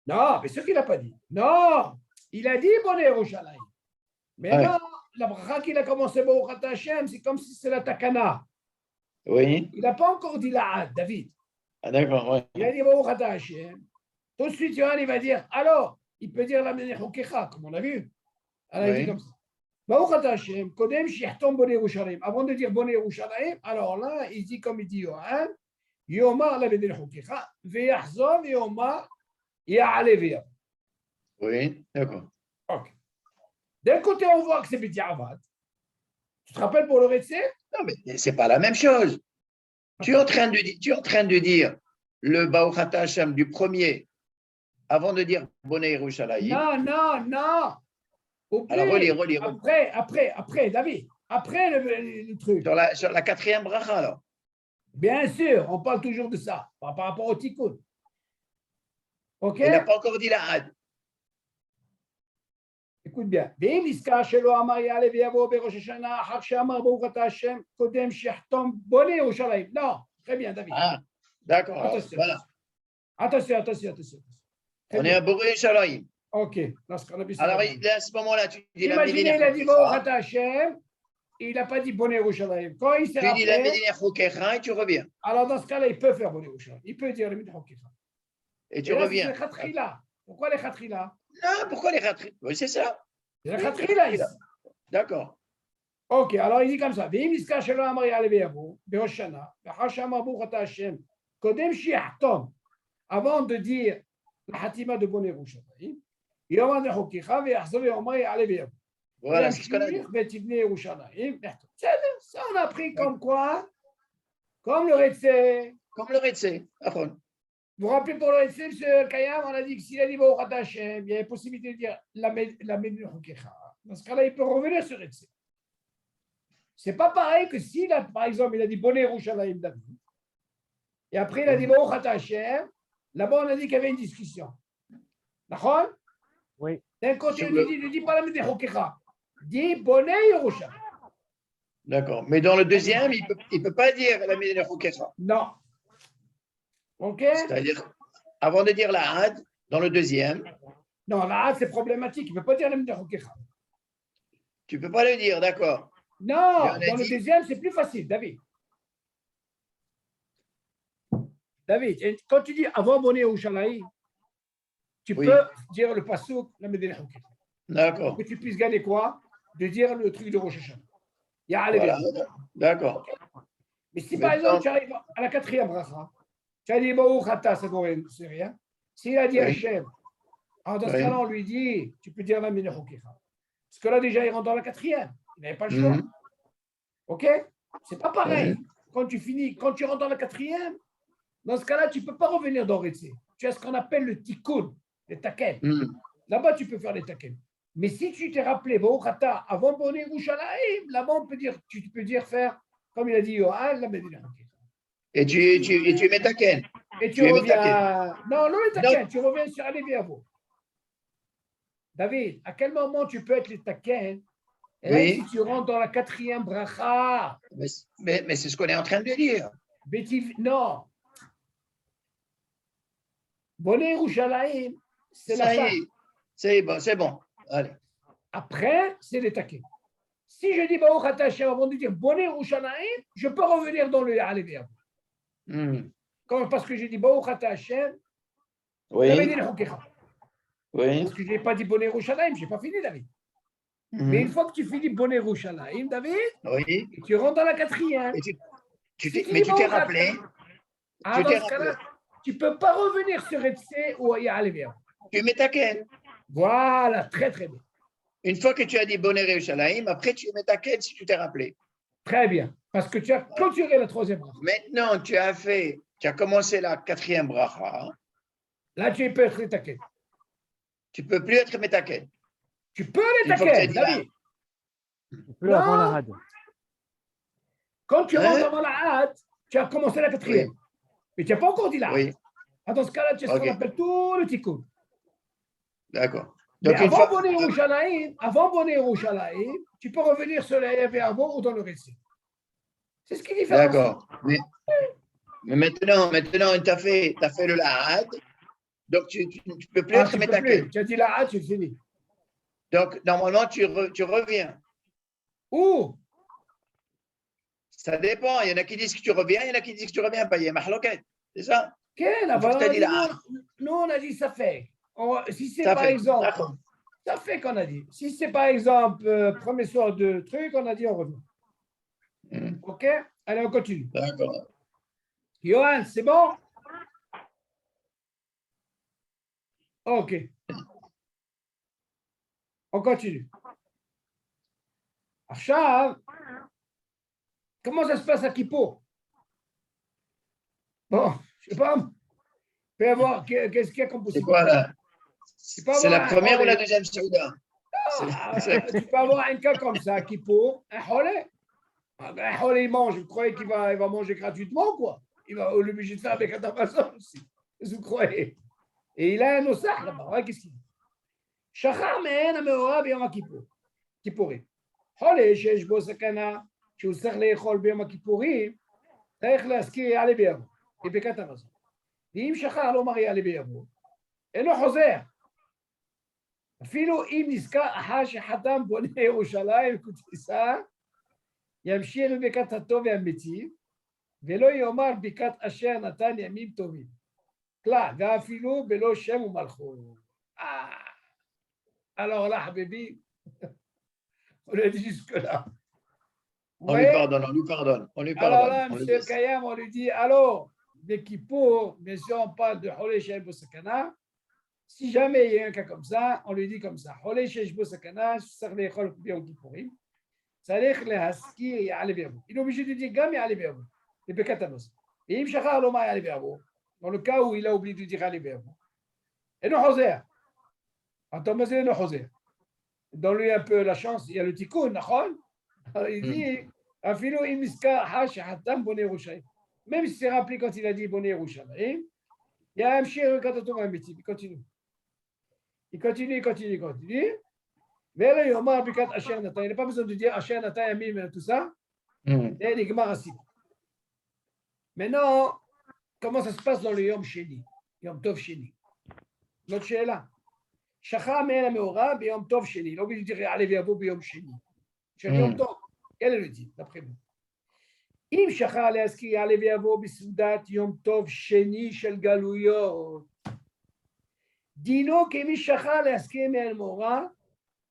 Non, mais ce qu'il n'a pas dit. Non, il a dit bonne Yerushalayim. Mais non, la bracha qu'il a commencé Baruch ata Hashem, c'est comme si c'est la takana. Oui. Il n'a pas encore dit la had, David. Ah d'accord, oui. Il a dit Baruch ata Hashem. Tout de suite, Yohan, il va dire, alors, il peut dire la menechokecha, comme on a vu. Alors, il dit comme ça. Baruch ata Hashem, kodem shi'achtom bonne Yerushalayim. Avant de dire bonne Yerushalayim, alors là, il dit comme il dit Yohan, Yomar la menechokecha, ve'yachzor ve'yomar ya'aleh ve'yavo. Oui, d'accord. Ok. D'un côté, on voit que c'est B'di'avad. Tu te rappelles pour le Ritzé? Non, mais ce n'est pas la même chose. Tu es en train de dire le Baruch ata Hashem du premier avant de dire bonne Yerushalayim. Non. Oublie. Alors, relis. Après, David. Après le truc. Sur la quatrième bracha, alors. Bien sûr, on parle toujours de ça, par rapport au tikkun. Ok? Il n'a pas encore dit la had. Écoute bien. ואם נזכר שלא אמר יעלה ויבוא בראש השנה אחר שאמר ברוך אתה השם קודם שיחתום בונה ירושלים. Non, très bien, David. D'accord. alors, Attention. Voilà. Attention. Très On est bien. à Boré Shalaim. Ok. Parce qu'on a vu ça Alors, d'abord. à ce moment-là, tu dis la Imaginez, Médina il a dit Baruch Chokecha. Ata Hashem, et il n'a pas dit Bonne Yerushalayim. Quand il s'est Tu dis la rappelé, Médina Chokecha et tu reviens. alors dans ce cas-là, il peut faire Bonne Yerushalayim. Il peut dire le Médina Chokecha. Et Et tu là, c'est reviens. le Khatrila. Pourquoi les Khatrila? Non, pourquoi les rattraper? Oui, c'est ça. C'est le Oui, Khatrila les ici. D'accord. Ok, alors il dit comme ça. ואם נזכר שלא אמר יעלה ויבוא בראש שנה, ואחר שאמר ברוך אתה השם, קודם שיחתום, avant de dire la Hatima de Bonne Yerushalayim, יאמר לחוקיך ויחזור ויאמר יעלה ויבוא. Voilà, c'est ce qu'on a dit. וימשיך ותבנה ירושלים. בסדר, ça on a pris comme quoi? Comme le Retsé. Comme le Retsé. Après. Vous vous rappelez pour le Retsé, M. Kayam, on a dit que s'il a dit Baruch Ata Hashem, il y avait possibilité de dire la Médina Chokecha. Dans ce cas-là, il peut revenir sur Retsé. C'est pas pareil que s'il a, par exemple, il a dit Bonne Yerushalayim David, et après il a dit Baruch Ata Hashem, là-bas on a dit qu'il y avait une discussion. D'accord? Oui. D'un côté, Sur il le- ne dit pas la Médina Chokecha, il dit Bonne Yerushalayim. D'accord. Mais dans le deuxième, il ne peut pas dire la Médina Chokecha. Non. Ok? C'est-à-dire, avant de dire la Had, dans le deuxième, Non, là, c'est problématique. Il ne peut pas dire la Médina Chokecha. tu ne peux pas le dire, d'accord. Non, Mais on a dans le dit- deuxième, c'est plus facile, David. David, quand tu dis avant Bonne Yerushalayim, tu Oui. peux dire le pasouk, la Médina Chokecha. D'accord. Que tu puisses gagner quoi? De dire le truc de Rosh Hashanah. Il y a Voilà. D'accord. Mais si par Maintenant- exemple tu arrives à la quatrième bracha, tu as dit Baruch Ata, ça ne c'est rien. S'il a dit Oui. Hachem, alors dans ce Oui. cas-là, on lui dit, tu peux dire la Médina Chokecha. Parce que là, déjà, il rentre dans la quatrième. Il n'avait pas le choix. Mhm. OK? C'est pas pareil. Quand tu finis, quand tu rentres dans la quatrième, dans ce cas-là, tu ne peux pas revenir dans Retsé. Tu as ce qu'on appelle le tikkun, les taken. Mhm. Là-bas, tu peux faire les taken. Mais si tu t'es rappelé, Baruch Ata, avant Bonne Yerushalayim, là-bas, on peut dire, tu peux dire faire, comme il a dit Yohan, la Médina Chokecha. Et tu mets ta ken. Et tu Tu es reviens. Non, non, les taken, tu reviens sur Alevi Avo. David, à quel moment tu peux être les taken? Et là, Oui. si tu rentres dans la quatrième bracha, Mais c'est ce qu'on est en train de dire. non. Bonne Yerushalayim, c'est la Ça y fin. est. C'est bon, c'est bon. Allez. Après, c'est les taken. Si je dis Baruch Ata Hashem avant de dire Bonne Yerushalayim, je peux revenir dans le Alevi Avo. Mhm. Parce que j'ai dit Baruch Ata Hashem, Oui. la Médina Chokecha. Oui. Parce que je n'ai pas dit Bonne Yerushalayim, je n'ai pas fini, David. Mhm. Mais une fois que tu finis Bonne Yerushalayim, David, Oui. et tu rentres dans la quatrième. Et Si mais dis tu t'es Baruch rappelé. Ata- Ah, Tu dans t'es ce cas-là, tu ne peux pas revenir sur Etsé ou à Alevi. Tu mets ta ken. Voilà, très très bien. Une fois que tu as dit Bonne Yerushalayim, après tu mets ta ken si tu t'es rappelé. Très bien. Parce que tu as clôturé la troisième bracha. Maintenant, tu as commencé la quatrième bracha. Là, tu peux être taquet. Tu ne peux plus être métaken. Tu peux les Une fois que tu as taquet, dit David. Plus avant Non. la had. Quand tu Hein? rentres avant la hâte, tu as commencé la quatrième. Oui. Mais tu n'as pas encore dit la hâte. Oui, Ah, dans ce cas-là, tu as ce qu'on Ok. appelle tout le tikkun. d'accord. Mais Donc, une avant fois. Bonne Yerushalayim, tu peux revenir sur la avant ou dans le récit. C'est ce qui diffère. D'accord. Mais maintenant, tu as fait le lahad. Donc, tu ne peux plus Ah, être tu peux métaken. plus. Tu as dit la hâte, tu finis. Donc, normalement, tu reviens. Où? Ça dépend. Il y en a qui disent que tu reviens, il y en a qui disent que tu ne reviens pas. Il y a mahloket. C'est ça? Quel Une fois que tu as dit la hâte. Nous, on a dit ça fait. Si c'est Ça par fait. exemple, D'accord. ça fait qu'on a dit. Si c'est par exemple, premier soir de truc, on a dit on revient. Hmm, OK? Allez, on continue. D'accord. Johan, c'est bon? OK. On continue. Achab, comment ça se passe à Kippour? Bon, je sais pas. Peut y avoir, qu'est-ce qu'il y a comme C'est possibilité? quoi là? peux C'est la avoir un première ou la holé. deuxième Souda? Tu peux avoir un cas comme ça, Kippour, un holé. Un holé, il mange. Vous croyez qu'il va manger gratuitement, quoi? Il va l'obliger de faire avec un tabassage aussi. Qu'est-ce que vous croyez? Et il a un ossard là-bas. Ouais, qu'est-ce qu'il dit? שכח מהן המאורע ביום הכיפורים. חולה שיש בו סכנה שהוא צריך לאכול ביום הכיפורים, צריך להזכיר יעלה ביבוא. בברכת המזון. ואם שכח לומר יעלה ויבוא, אינו חוזר. אפילו אם נזכר אחר שחתם בונה ירושלים וכותסה, ימשיך בברכת הטוב והמיטיב, ולא יאמר ברכת אשר נתן ימים טובים. כלל, ואפילו בלא שם ומלכות. Alors là, Habibi, on a dit jusque-là. On lui pardonne, on lui pardonne, on lui pardonne. Alors là, on lui M. laisse. Kayam, on lui dit, alors, de Kippour, bien sûr, on parle de Holé Shesh Bosakana. Si jamais il y a un cas comme ça, on lui dit comme ça. Holé Shesh Bosakana, Sarle Chol Yom Kippourim, Sarech le Haskir Ya'ale Be'avo. Il est obligé de dire Gam Ya'ale Be'avo, le Bekatamos. Et Im Shachar Loma Ya'ale Be'avo, dans le cas où il a oublié de dire Ya'ale Be'avo. Et non Hoser. Attends, mais c'est non Hoser. Donne-lui un peu la chance, il y a le Tikkun, Nachon. Alors il dit, Afilo Im Niska Hash Hatam Boné Yerushalayim. Même si c'est rappelé quand il a dit Boné Yerushalayim, il y a un chien Katatom Amitim, il continue. Il continue. Mais là, il n'a pas besoin de dire Asher Natan Yamim, tout ça. Et il Gemara Asik. Maintenant, comment ça se passe dans le Yom Sheni, Yom Tov Sheni? Notre Sheila. Shachar Me'el HaMeorah B'Yom Tov Sheni. Il a oublié de dire Allez Viavo B'Yom Sheni. Yom Tov. Quel est le dit, d'après vous? אם שכח להזכיר יעלה ויבוא בסעודת יום טוב שני של גלויות. דינו כמי שכח להזכיר מעל מורא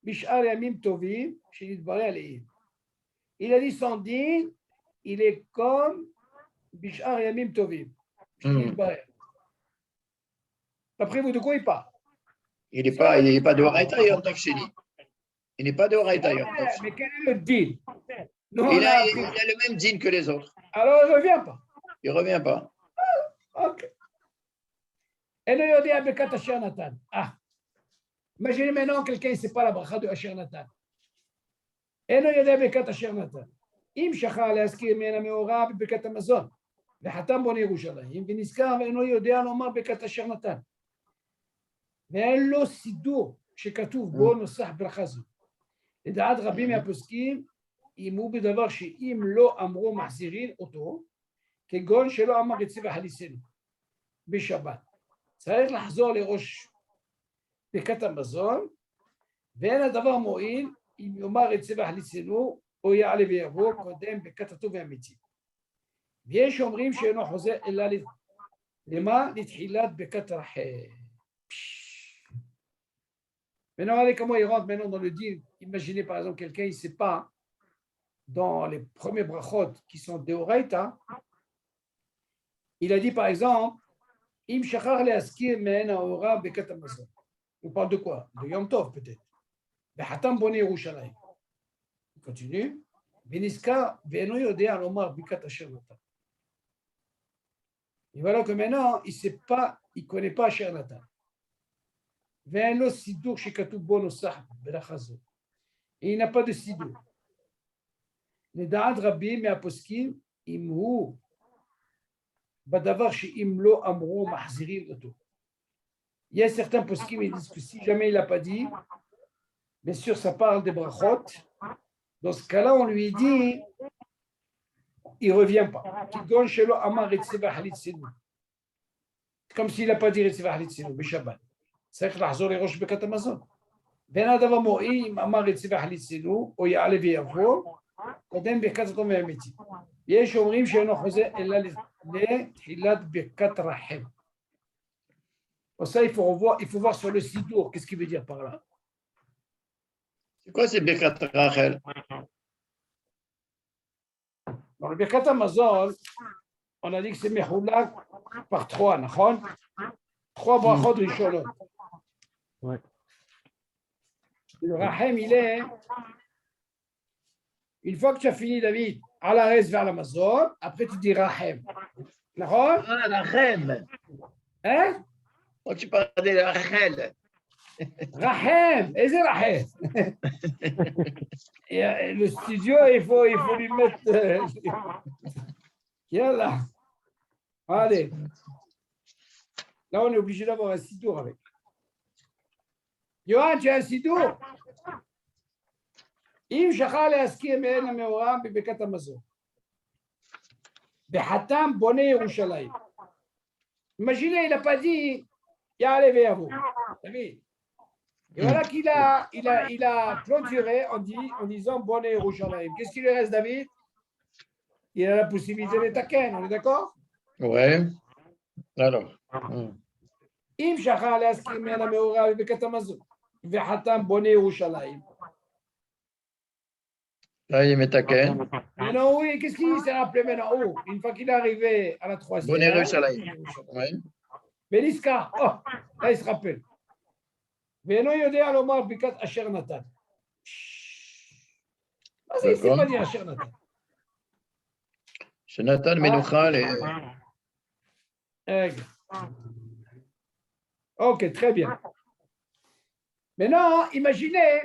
בשאר ימים טובים שנתברא עליהם. Il a dit son din, il est comme בשאר ימים טובים שנתברא. D'après vous, de quoi il parle? Il n'est pas de Horaïta Yom Tov Sheni. Il n'est pas de Horaïta Yom Tov Sheni. Mais quel est le din? Il a le même din que les autres. Alors, il ne revient pas. Il ne revient pas. Ok. אינו יודע ברכת אשר נתן. Imaginez maintenant quelqu'un ne sait pas la bracha de אשר נתן. אינו יודע ברכת אשר נתן. אם שכח להזכיר מן המאורע בברכת המזון, וחתם בונה ירושלים, ונזכר ואינו יודע לומר ברכת אשר נתן. ואין לו סידור שכתוב בו נוסח ברכה זו. לדעת רבים מהפוסקים, אם הוא בדבר שאם לא אמרו מחזירים אותו, כגון שלא אמר יצא וחליסנו בשבת. צריך לחזור לראש ברכת המזון, ואין הדבר מועיל אם יאמר יצא וחליסנו, או יעלה ויבוא קודם ברכת הטוב והמיטיב. ויש אומרים שאינו חוזר אלא למה? לתחילת ברכת רחל. Maintenant, regardez comment il rentre maintenant dans le din. Imaginez par exemple quelqu'un, il ne sait pas, dans les premiers brachot qui sont deoraita, il a dit par exemple, Im shachar leaskir me'en ha'ora bekat hamazon. On parle de quoi? De Yom Tov peut-être. Behatam boné Yerushalayim. Il continue. Veniska ve'eno yodea lomar bekat asher natan. Et voilà que maintenant, il ne connaît pas asher natan. ואין לו סידור שכתוב בו נוסח ברכה זו. il n'a pas de סידור. לדעת רבים מהפוסקים, אם הוא בדבר שאם לא אמרו מחזירים אותו. Il y a certains poskim, ils disent que si jamais il n'a pas dit, bien sûr ça parle des brachot, dans ce cas-là on lui dit, il ne revient pas. Comme s'il n'a pas dit Retzeva Halitzinu, Bishabbat. צריך לחזור לראש ברכת המזון. ואין הדבר מועיל אם אמר יצא וחליצנו, או יעלה ויבוא, קודם ברכת הטוב והמיטיב. יש אומרים שאינו חוזר אלא לתחילת ברכת רחל. Ça, il faut voir sur le sidour, qu'est-ce qu'il veut dire par là. C'est quoi c'est Birkat Rachel? Dans le Birkat Hamazon, on a dit que c'est Mehoulak par 3, נכון? 3 brachot rishonon. Ouais. Le Rahem, il est, une fois que tu as fini, David, à la reste vers l'Amazon, après tu dis Rahem. D'accord? Ah, Rachem. Hein? Quand tu parles de Rachel. Rahem, et c'est Rahem. Et le studio, il faut lui mettre. Yallah. Allez. Là, on est obligé d'avoir un sidour avec. Yohan, tu as un sidour? אם שכח להזכיר מעין המאורע בברכת המזון, בחתם בונה ירושלים, Imaginez, il n'a pas dit Ya'ale ve'yavo. Et voilà qu'il a clôturé en disant Bonne Yerushalayim. Qu'est-ce qu'il lui reste, David? Il a la possibilité de taken, on est d'accord? Ouais. Alors. אם שכח להזכיר ממנה מעורב בברכת המזון וחתם בונה ירושלים. Là, il met taken. Maintenant, oui, qu'est-ce qu'il s'est rappelé maintenant? Oh, une fois qu'il est arrivé à la troisième. Bonne Yerushalayim. Ouais. Beliska, oh, là il se rappelle. ואינו יודע לומר ברכת אשר נתן. מה זה, il ne sait pas dire אשר נתן. Shenatan Menochal et. Ok, très bien. Maintenant, imaginez,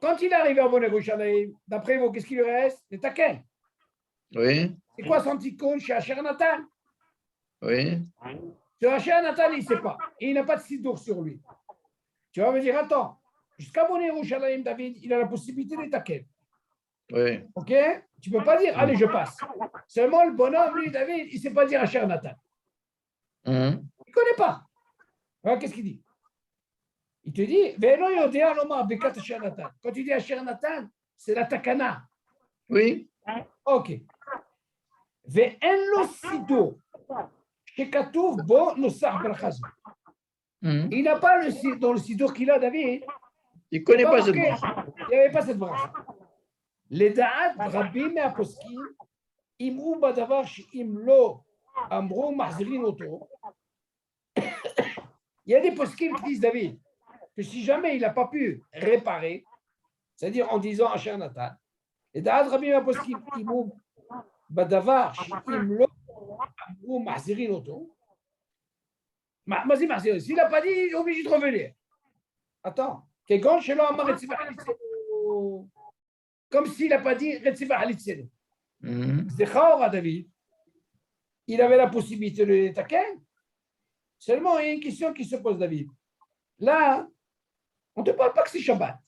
quand il est arrivé à Bonne Yerushalayim, d'après vous, qu'est-ce qu'il lui reste? Les taken. Oui. C'est quoi son tikkun chez Asher Natan? Oui. Sur Asher Natan, il ne sait pas. Et il n'a pas de sidour sur lui. Tu vas me dire, attends, jusqu'à Bonne Yerushalayim, David, il a la possibilité de taken. Oui. Ok? Tu ne peux pas dire, allez, je passe. Seulement le bonhomme, lui, David, il ne sait pas dire Asher Natan. Il ne connaît pas. Alors, qu'est-ce qu'il dit? Il te dit, quand tu dis Asher Natan, c'est la takana. Oui. Ok. ואין לו סידור שכתוב בו נוסח ברכה זו. Il n'a pas dans le sidour qu'il a, David. Il ne connaît pas cette marqué, bracha. il n'y avait pas cette bracha. לדעת רבים מהפוסקים, אמרו בדבר שאם לא אמרו מחזירים אותו. Il y a des poskim qui disent, David, que si jamais il n'a pas pu réparer, c'est-à-dire en disant Asher Natan, לדעת רבים מהפוסקים, אמרו בדבר שאם לא אמרו מחזירים אותו. מה זה מחזיר? S'il n'a pas dit, il est obligé de revenir. Attends. Comme s'il n'a pas dit Retzivah Halitzenu. C'est Chaora, David. Il avait la possibilité de les taquer. Seulement, il y a une question qui se pose, David. Là, on ne te parle pas que c'est Shabbat.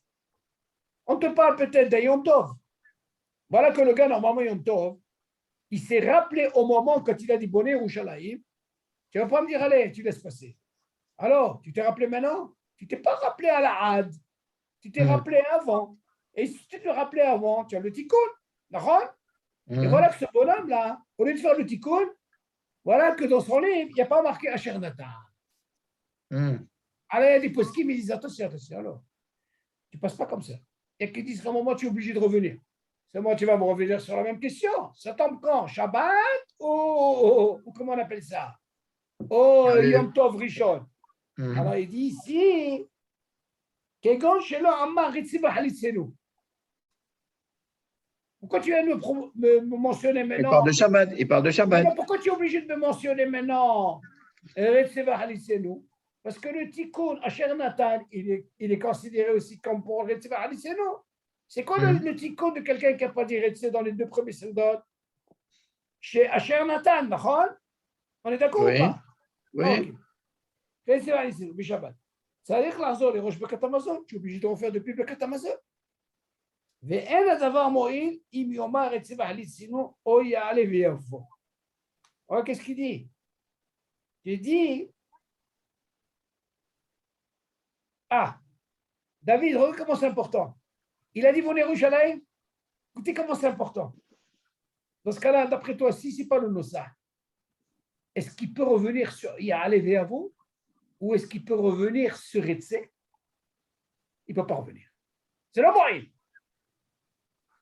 On te parle peut-être d'un Yom Tov. Voilà que le gars, normalement, Yom Tov, il s'est rappelé au moment quand il a dit Bonne Yerushalayim. Tu ne vas pas me dire, allez, tu laisses passer. Alors, tu t'es rappelé maintenant? Tu ne t'es pas rappelé à la Had. Tu t'es rappelé avant. Et si tu te rappelé avant, tu as le tikkun. D'accord? Et voilà que ce bonhomme-là, au lieu de faire le tikkun, voilà que dans son livre, il n'y a pas marqué Asher Natan. Alors, il y a des poskim qui disent, attention, alors, tu ne passes pas comme ça. Il y a qui disent qu'à un moment, tu es obligé de revenir. C'est moi, tu vas me revenir sur la même question. Ça tombe quand? Shabbat ou comment on appelle ça? Oh, Yom Tov Rishon. Alors il dit ici, pourquoi tu viens de me mentionner maintenant? Il parle de Shabbat. Il parle de Shabbat. Pourquoi tu es obligé de me mentionner maintenant? Parce que le tikkun Asher Natan, il est considéré aussi comme pour Retzeva Halisenu. C'est quoi le tikkun de quelqu'un qui n'a pas dit Retzeva dans les deux premiers soldats? Chez Asher Natan, d'accord? On est d'accord ou pas? Oui. Retzeva Halisenu, Bishabbat. צריך לחזור לראש ברכת המזון, שהוא obligé de refaire depuis ברכת המזון. ואין הדבר מועיל אם יאמר רציבה חליצינו או יעלה ויבוא. Alors, qu'est-ce qu'il dit? Il dit, David, regarde comment c'est important. Il a dit, Bonne Yerushalayim, écoutez comment c'est important. Dans ce cas-là, d'après toi, si ce n'est pas le Nossa, est-ce qu'il peut revenir sur Ya'ale ve'yavo? Ou est-ce qu'il peut revenir sur Retzé? Il ne peut pas revenir. C'est le moyen.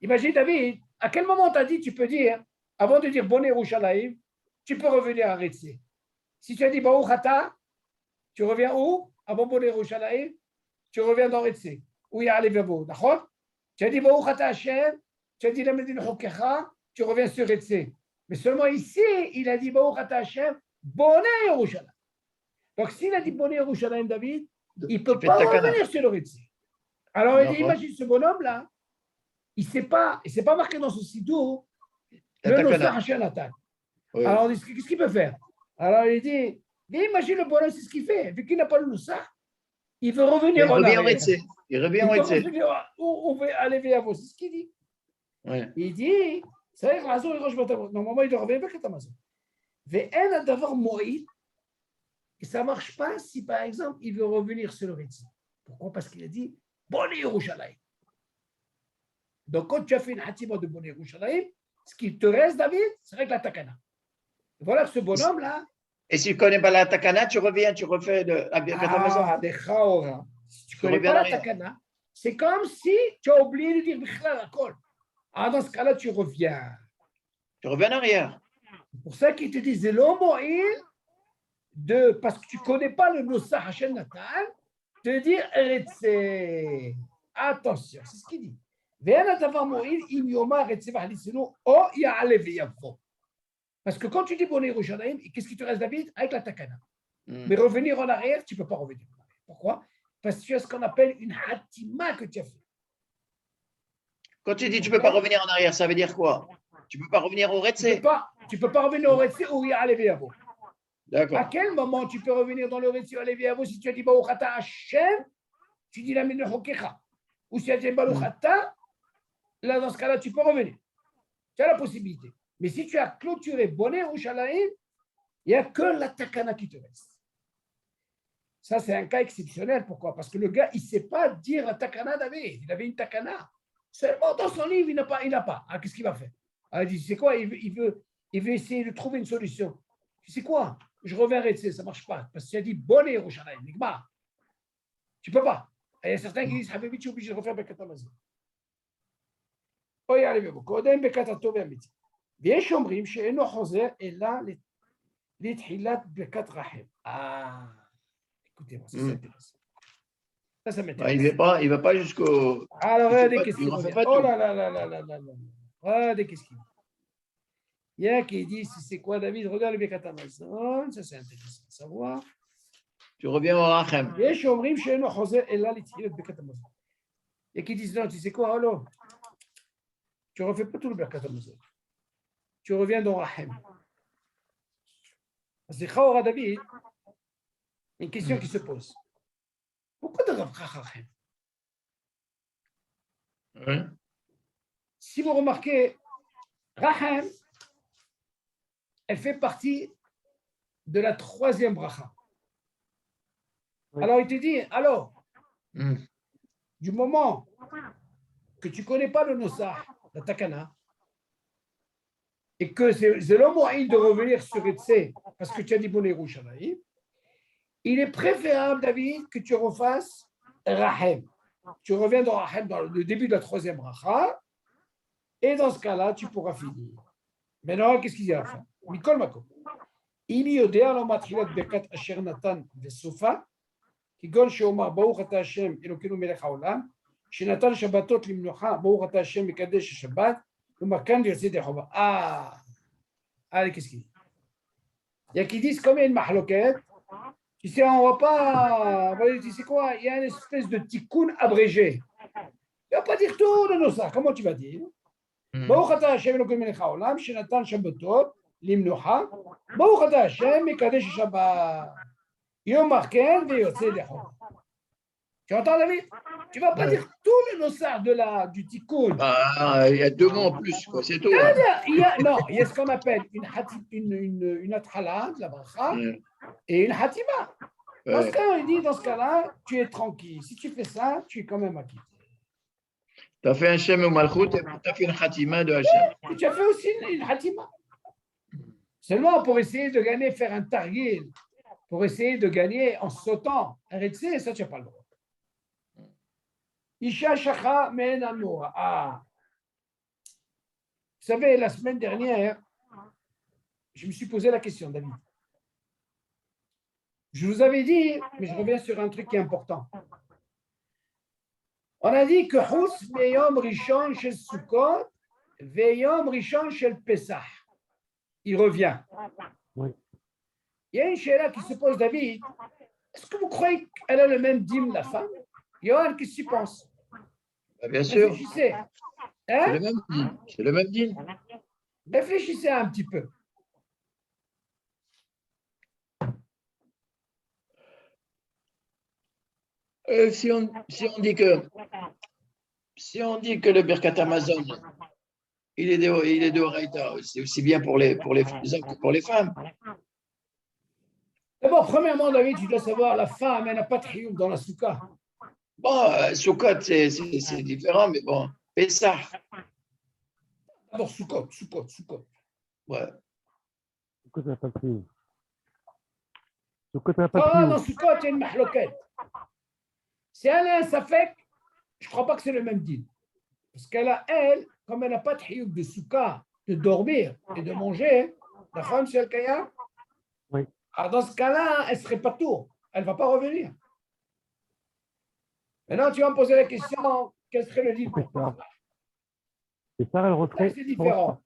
Imagine, David, à quel moment tu as dit, tu peux dire, avant de dire Bonne Yerushalayim, tu peux revenir à Retzé. Si tu as dit Baruch Ata, tu reviens où? Avant Bonne Yerushalayim, tu reviens dans Retzé. Où il y a les verbaux. D'accord? Tu as dit Baruch Ata Hashem, tu as dit la Medine Chokecha, tu reviens sur Retzé. Mais seulement ici, il a dit Baruch Ata Hashem, Bonne Yerushalayim. Donc, s'il a dit Bonne Yerushalayim, David, il ne peut pas revenir sur le Retzé. Alors, il dit, imagine ce bonhomme-là, il ne s'est pas marqué dans son sidour le Nossa Asher Natan. Alors, on dit, qu'est-ce qu'il peut faire? Alors, il dit, imagine le bonhomme, c'est ce qu'il fait. Vu qu'il n'a pas le Nossa, il veut revenir en arrière. Il revient en Retzé. On veut aller vers vous. C'est ce qu'il dit. Il dit, ça y est, normalement, il doit revenir avec Amazon. ואין הדבר מועיל Et ça ne marche pas si, par exemple, il veut revenir sur le Ritz. Pourquoi? Parce qu'il a dit Boni Yerushalayim. Donc, quand tu as fait une hatima de Boni Yerushalayim, ce qui te reste, David, c'est avec la takana. Voilà que ce bonhomme-là. Et si tu ne connais pas la takana, tu reviens, tu refais la Birkat Hamazon. Des chaora. Si tu ne connais reviens pas en la arrière. takana, c'est comme si tu as oublié de dire Bichlal Akol. Ah, dans ce cas-là, tu reviens. Tu reviens en arrière. C'est pour ça qu'il te dit Zelo Mo'il, parce que tu ne connais pas le Nosah Hashem Natan, te dire Eretze. Attention, c'est ce qu'il dit. Parce que quand tu dis Boni Yerushalayim, qu'est-ce qui te reste, David? Avec la takana. Mais revenir en arrière, tu ne peux pas revenir en arrière. Pourquoi? Parce que tu as ce qu'on appelle une hatima que tu as fait. Quand tu dis tu ne peux pas revenir en arrière, ça veut dire quoi? Tu ne peux pas revenir au Retse? Tu ne peux pas revenir au Retse ou il y a Aleviavo. D'accord. À quel moment tu peux revenir dans le Retse ou Aleviavo si tu as dit Baruchata Hashem, tu dis la Minhokecha. Ou si tu as dit Baruchata, là, dans ce cas-là, tu peux revenir. Tu as la possibilité. Mais si tu as clôturé Boni Yerushalayim, il n'y a que la takana qui te reste. Ça, c'est un cas exceptionnel. Pourquoi? Parce que le gars, il ne sait pas dire la takana David. Il avait une takana. Seulement dans son livre, il n'a pas. Ah, qu'est-ce qu'il va faire? Ah, il dit, c'est quoi? Il veut essayer de trouver une solution. Tu sais quoi? Je reviens rester, ça ne marche pas. Parce que tu as dit Boni Yerushalayim, Nigmar. Tu ne peux pas. Et il y a certains qui disent, Habibi, tu es obligé de refaire Birkat Hamazon. Oh, allez, קודם ברכת הטוב והאמיתי. ויש אומרים שאינו חוזר אלא לתחילת ברכת רחם. Écoutez-moi, ça m'intéresse. Ça m'intéresse. Il ne va pas jusqu'au. Alors, regardez qu'est-ce Il qu'il ne refait revient. pas Oh tout. là là là là là là là. Regardez qu'est-ce qu'il dit. Il y a qui dit, c'est quoi, David? Regarde le Birkat Hamazon. Ça, c'est intéressant de savoir. Tu reviens au Rachem. ויש אומרים שאינו חוזר אלא לתחילת ברכת המזון. Il y a qui disent, non, tu sais quoi, alors? Tu ne refais pas tout le Birkat Hamazon. Tu reviens dans Rachem. C'est Chaora David. Une question qui se pose. Pourquoi de Rachem? Ouais. Si vous remarquez, Rachem, elle fait partie de la troisième bracha. Oui. Alors il te dit, alors, du moment que tu ne connais pas le Nosah, la Takana, et que c'est le moyen de revenir sur Etse, parce que tu as dit Boni Yerushalayim, il est préférable, David, que tu refasses Rachem. Tu reviens dans Rachem, dans le début de la troisième bracha, et dans ce cas-là, tu pourras finir. Maintenant, qu'est-ce qu'il y a à faire? Mikol Makom. אם יודע לא מתחילת ברכת אשר נתן וסופה, כגון שאומר ברוך אתה השם אלוקינו מלך העולם, שנתן שבתות למנוחה, ברוך אתה השם מקדש השבת, כלומר כאן יוצא ידי חובה. Allez, qu'est-ce qu'il dit? Il y a qui disent comme il y a une mahloket, tu sais, on va pas, tu sais quoi, il y a une espèce de tikkun abrégé. Tu vas pas dire tout le Nosah, comment tu vas dire? ברוך אתה השם אלוקינו מלך העולם, שנתן שבתות למנוחה, ברוך אתה השם מקדש השבת. יום כן ויוצא לחול. Tu entends, David? Tu ne vas pas dire tout le Nosah du tikkun. Il y a deux mots en plus, quoi, c'est tout. Non, il y a ce qu'on appelle une athala de la bracha et une hatima. Dans ce cas, il dit, dans ce cas-là, tu es tranquille. Si tu fais ça, tu es quand même acquitté. Tu as fait un Shem ou Malchut et tu as fait une Khatima de Hachem. Et tu as fait aussi une hatima. Seulement pour essayer de gagner, faire un targil, pour essayer de gagner en sautant. Arrêtez, ça, tu n'as pas le droit. Isha Shacha Men Amoura. Vous savez, la semaine dernière, je me suis posé la question, David. Je vous avais dit, mais je reviens sur un truc qui est important. On a dit que Hous Veyom Rishon Shel Sukkot, Veyom Rishon Shel Pesach. Il revient. Oui. Il y a une chéra qui se pose, David. Est-ce que vous croyez qu'elle a le même dîme, la femme? Yohan, qu'est-ce que tu penses? Bien sûr. Réfléchissez. C'est le même din. C'est le même din. Réfléchissez un petit peu. Si on dit que le Birkat Hamazon, il est de Oraïta, c'est aussi bien pour les hommes que pour les femmes. D'abord, premièrement, David, tu dois savoir, la femme, elle n'a pas de chiyuv dans la souka. Bon, Sukkot, c'est différent, mais bon, Pessah, D'abord, Sukkot. ouais. Sukkot n'a pas de chiyuv. Sukkot n'a pas de Ah, dans chiyuv. Sukkot, il y a une mahloket. Si elle a un safek, je ne crois pas que c'est le même deal. Parce qu'elle a, elle, comme elle n'a pas de chiyuv de souka, de dormir et de manger, la femme, c'est le kaya. Oui. Alors, dans ce cas-là, elle ne serait pas tour. Elle ne va pas revenir. Maintenant, tu vas me poser la question, quel serait le deal pour toi? Et ça, elle referait. C'est différent.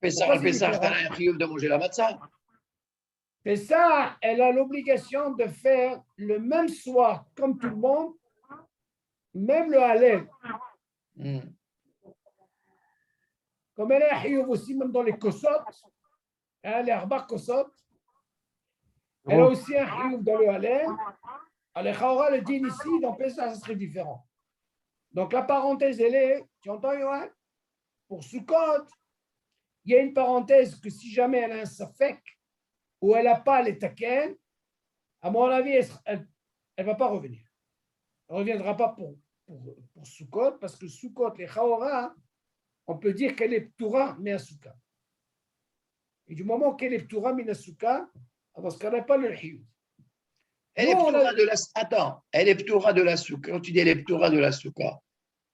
Pessah, Pourquoi c'est Pessah, différent? t'as un chiyuv de manger la matzah. Et ça, elle a l'obligation de faire le même soir comme tout le monde, même le halal. Hmm. Comme elle est à aussi, même dans les kosot, elle est arba kosot, elle a aussi un chiyuv dans le halal. Alors, le din ici, dans Pessah, ça serait différent. Donc, la parenthèse, elle est, tu entends, Yohan? Pour Sukkot, il y a une parenthèse que si jamais elle a un safek ou elle n'a pas les taken, à mon avis, elle ne va pas revenir. Elle ne reviendra pas pour Sukkot, parce que Sukkot, les Chaora, on peut dire qu'elle est Ptoura, mais Asuka. Et du moment qu'elle est Ptoura, mais Asuka, parce qu'elle n'a pas le Hiyou. Elle est ptoura de la... Attends, elle est ptoura de la souka. Quand tu dis elle est ptoura de la souka,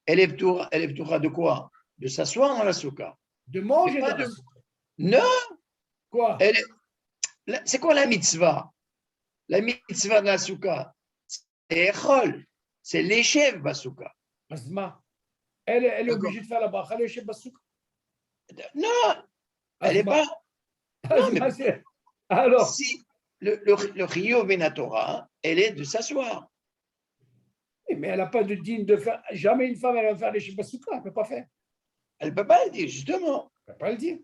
elle est ptoura de quoi? De s'asseoir dans la souka. De manger pas dans de... la souka. Non, Quoi? c'est quoi la mitzvah? La mitzvah de la souka, c'est Echol, c'est l'échev basouka. Asma. Elle est obligée de faire la bracha, elle est chez Basouka. Non, elle n'est Asma. pas. Non, mais Alors, si le Rio Benatora, elle est de s'asseoir. mais elle n'a pas de digne de faire. Jamais une femme, elle va faire les Basouka, elle ne peut pas faire. Elle ne peut pas le dire, justement. Elle ne peut pas le dire.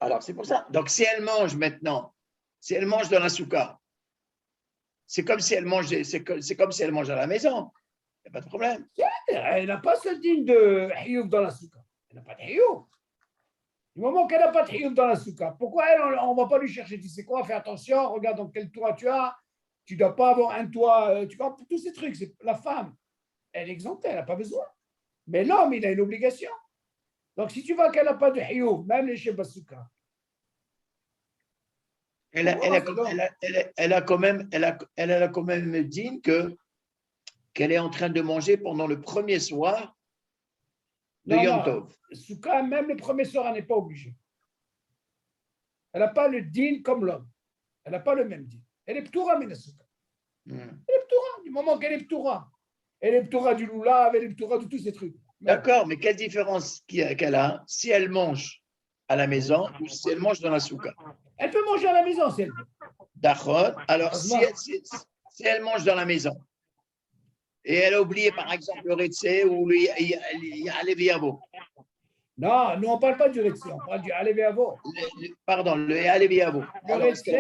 Alors, c'est pour ça. Donc, si elle mange maintenant, si elle mange dans la souka, c'est comme si elle mangeait, c'est comme si elle mange à la maison. Il n'y a pas de problème. Elle n'a pas ce digne de Hiyub dans la souka. Elle n'a pas de Hiyub. Du moment qu'elle n'a pas de Hiyub dans la souka, pourquoi elle, on ne va pas lui chercher? Tu sais quoi? Fais attention, regarde dans quel toit tu as. Tu ne dois pas avoir un toit. Tu vois, tous ces trucs. La femme, elle est exemptée, elle n'a pas besoin. Mais l'homme, il a une obligation. Donc, si tu vois qu'elle n'a pas de Hiyub, même les chez Basouka, Elle a quand même dit qu'elle est en train de manger pendant le premier soir de Yom Tov. Souka, même le premier soir, elle n'est pas obligée. Elle n'a pas le din comme l'homme. Elle n'a pas le même din. Elle est ptoura, mais souka. Elle est ptoura, du moment qu'elle est ptoura. Elle est ptoura du loulav, elle est ptoura de tous ces trucs. D'accord, mais quelle différence qu'elle a si elle mange à la maison ou si elle mange dans la souka? Elle peut manger à la maison, si elle veut. D'accord. Alors, si elle mange dans la maison et elle a oublié, par exemple, le retsé ou le Yaleviavo. Non, nous, on ne parle pas du retsé, on parle du Aleviavo. Pardon, le Yaleviavo. Le retsé,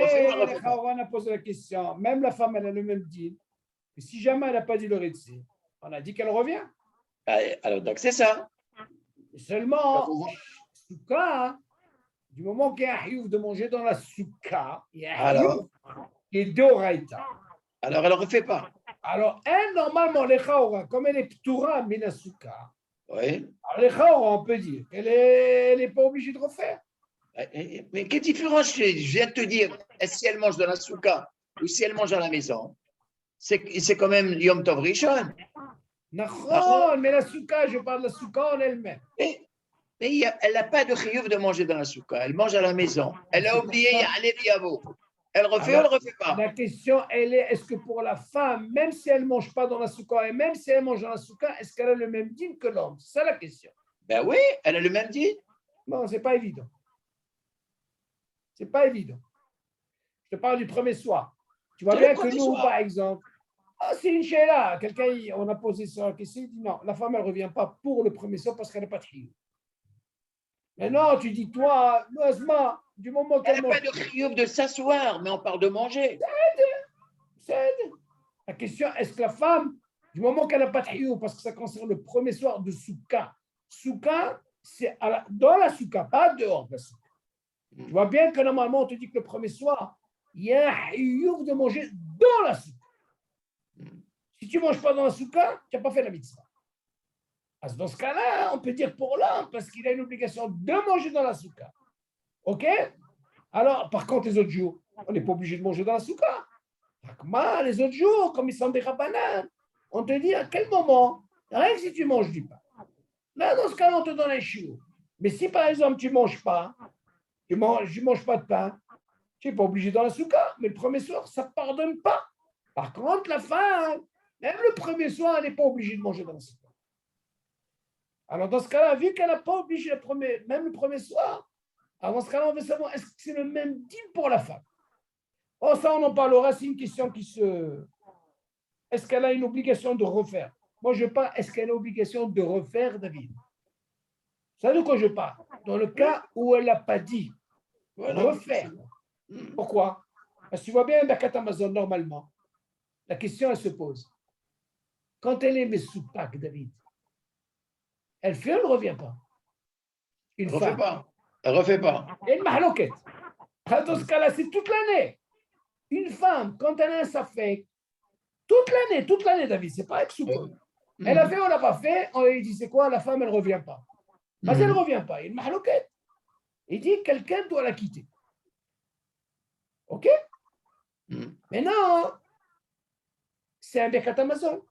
on a posé la question. Même la femme, elle a le même deal. Et si jamais elle n'a pas dit le retsé, on a dit qu'elle revient. Alors, donc, c'est ça. Seulement, souka, du moment qu'il y a un hiouf de manger dans la souka, il y a un hiouf qui est d'oraïta. Alors, elle ne refait pas. Alors, elle, normalement, les chaora, comme elle est ptoura, mina souka, oui. alors les chaora, on peut dire qu'elle n'est pas obligée de refaire. Mais quelle différence je viens de te dire, si elle mange dans la souka ou si elle mange à la maison? C'est quand même Yom Tov Rishon. Non, mais la souka, je parle de la souka en elle-même. Mais elle n'a pas de chiyuv de manger dans la souka. Elle mange à la maison. Elle a oublié Ya'aleh Yavo. Elle refait ou elle ne refait pas? La question, elle est, est-ce que pour la femme, même si elle ne mange pas dans la souka et même si elle mange dans la souka, est-ce qu'elle a le même din que l'homme? C'est ça la question. Ben oui, elle a le même din. Non, ce n'est pas évident. Ce n'est pas évident. Je te parle du premier soir. Tu vois bien que nous, par exemple, c'est une chéla. Quelqu'un, on a posé sur la question, il dit non, la femme, elle ne revient pas pour le premier soir parce qu'elle n'a pas de chiyuv. Mais non, tu dis, toi, Asma, du moment qu'elle elle n'a pas de chiyuv de s'asseoir, mais on parle de manger. C'est la question, est-ce que la femme, du moment qu'elle n'a pas de chiyuv, parce que ça concerne le premier soir de souka, souka, c'est dans la souka, pas dehors de la souka. Tu vois bien que normalement, on te dit que le premier soir, il y a un hiyuv de manger dans la souka. Si tu ne manges pas dans la souka, tu n'as pas fait la mitzvah. Parce que dans ce cas-là, on peut dire pour l'homme, parce qu'il a une obligation de manger dans la souka. OK? Alors, par contre, les autres jours, on n'est pas obligé de manger dans la souka. Les autres jours, comme ils sont des rabbanan, on te dit à quel moment, rien que si tu manges du pain. Là, dans ce cas-là, on te donne un chiot. Mais si par exemple, tu ne manges pas, tu manges pas de pain, tu n'es pas obligé dans la souka. Mais le premier soir, ça ne pardonne pas. Par contre, la femme, même le premier soir, elle n'est pas obligée de manger dans la souka. Alors, dans ce cas-là, vu qu'elle n'a pas obligé même le premier soir, alors dans ce cas-là, on veut savoir, est-ce que c'est le même deal pour la femme? Oh, ça, on en parlera, c'est une question qui se... Est-ce qu'elle a une obligation de refaire? Moi, je parle, est-ce qu'elle a une obligation de refaire, David? Ça, de quoi je parle? Dans le cas où elle n'a pas dit refaire. Pourquoi? Parce que tu vois bien, Birkat Amazon, normalement, la question, elle se pose. Quand elle est Mesoupak, David, elle fait ou elle ne revient pas? Une Elle femme. refait pas. Elle refait pas. Et une mahloquette. Dans ce cas-là, c'est toute l'année. Une femme, quand elle a un safek, toute l'année, David, c'est pas avec Soukot. Elle a fait ou elle n'a pas fait, on lui dit, c'est quoi, la femme, elle ne revient pas. Mais elle ne revient pas, il y a une mahloquette. Il dit, quelqu'un doit la quitter. OK? Maintenant, c'est un Birkat Amazon.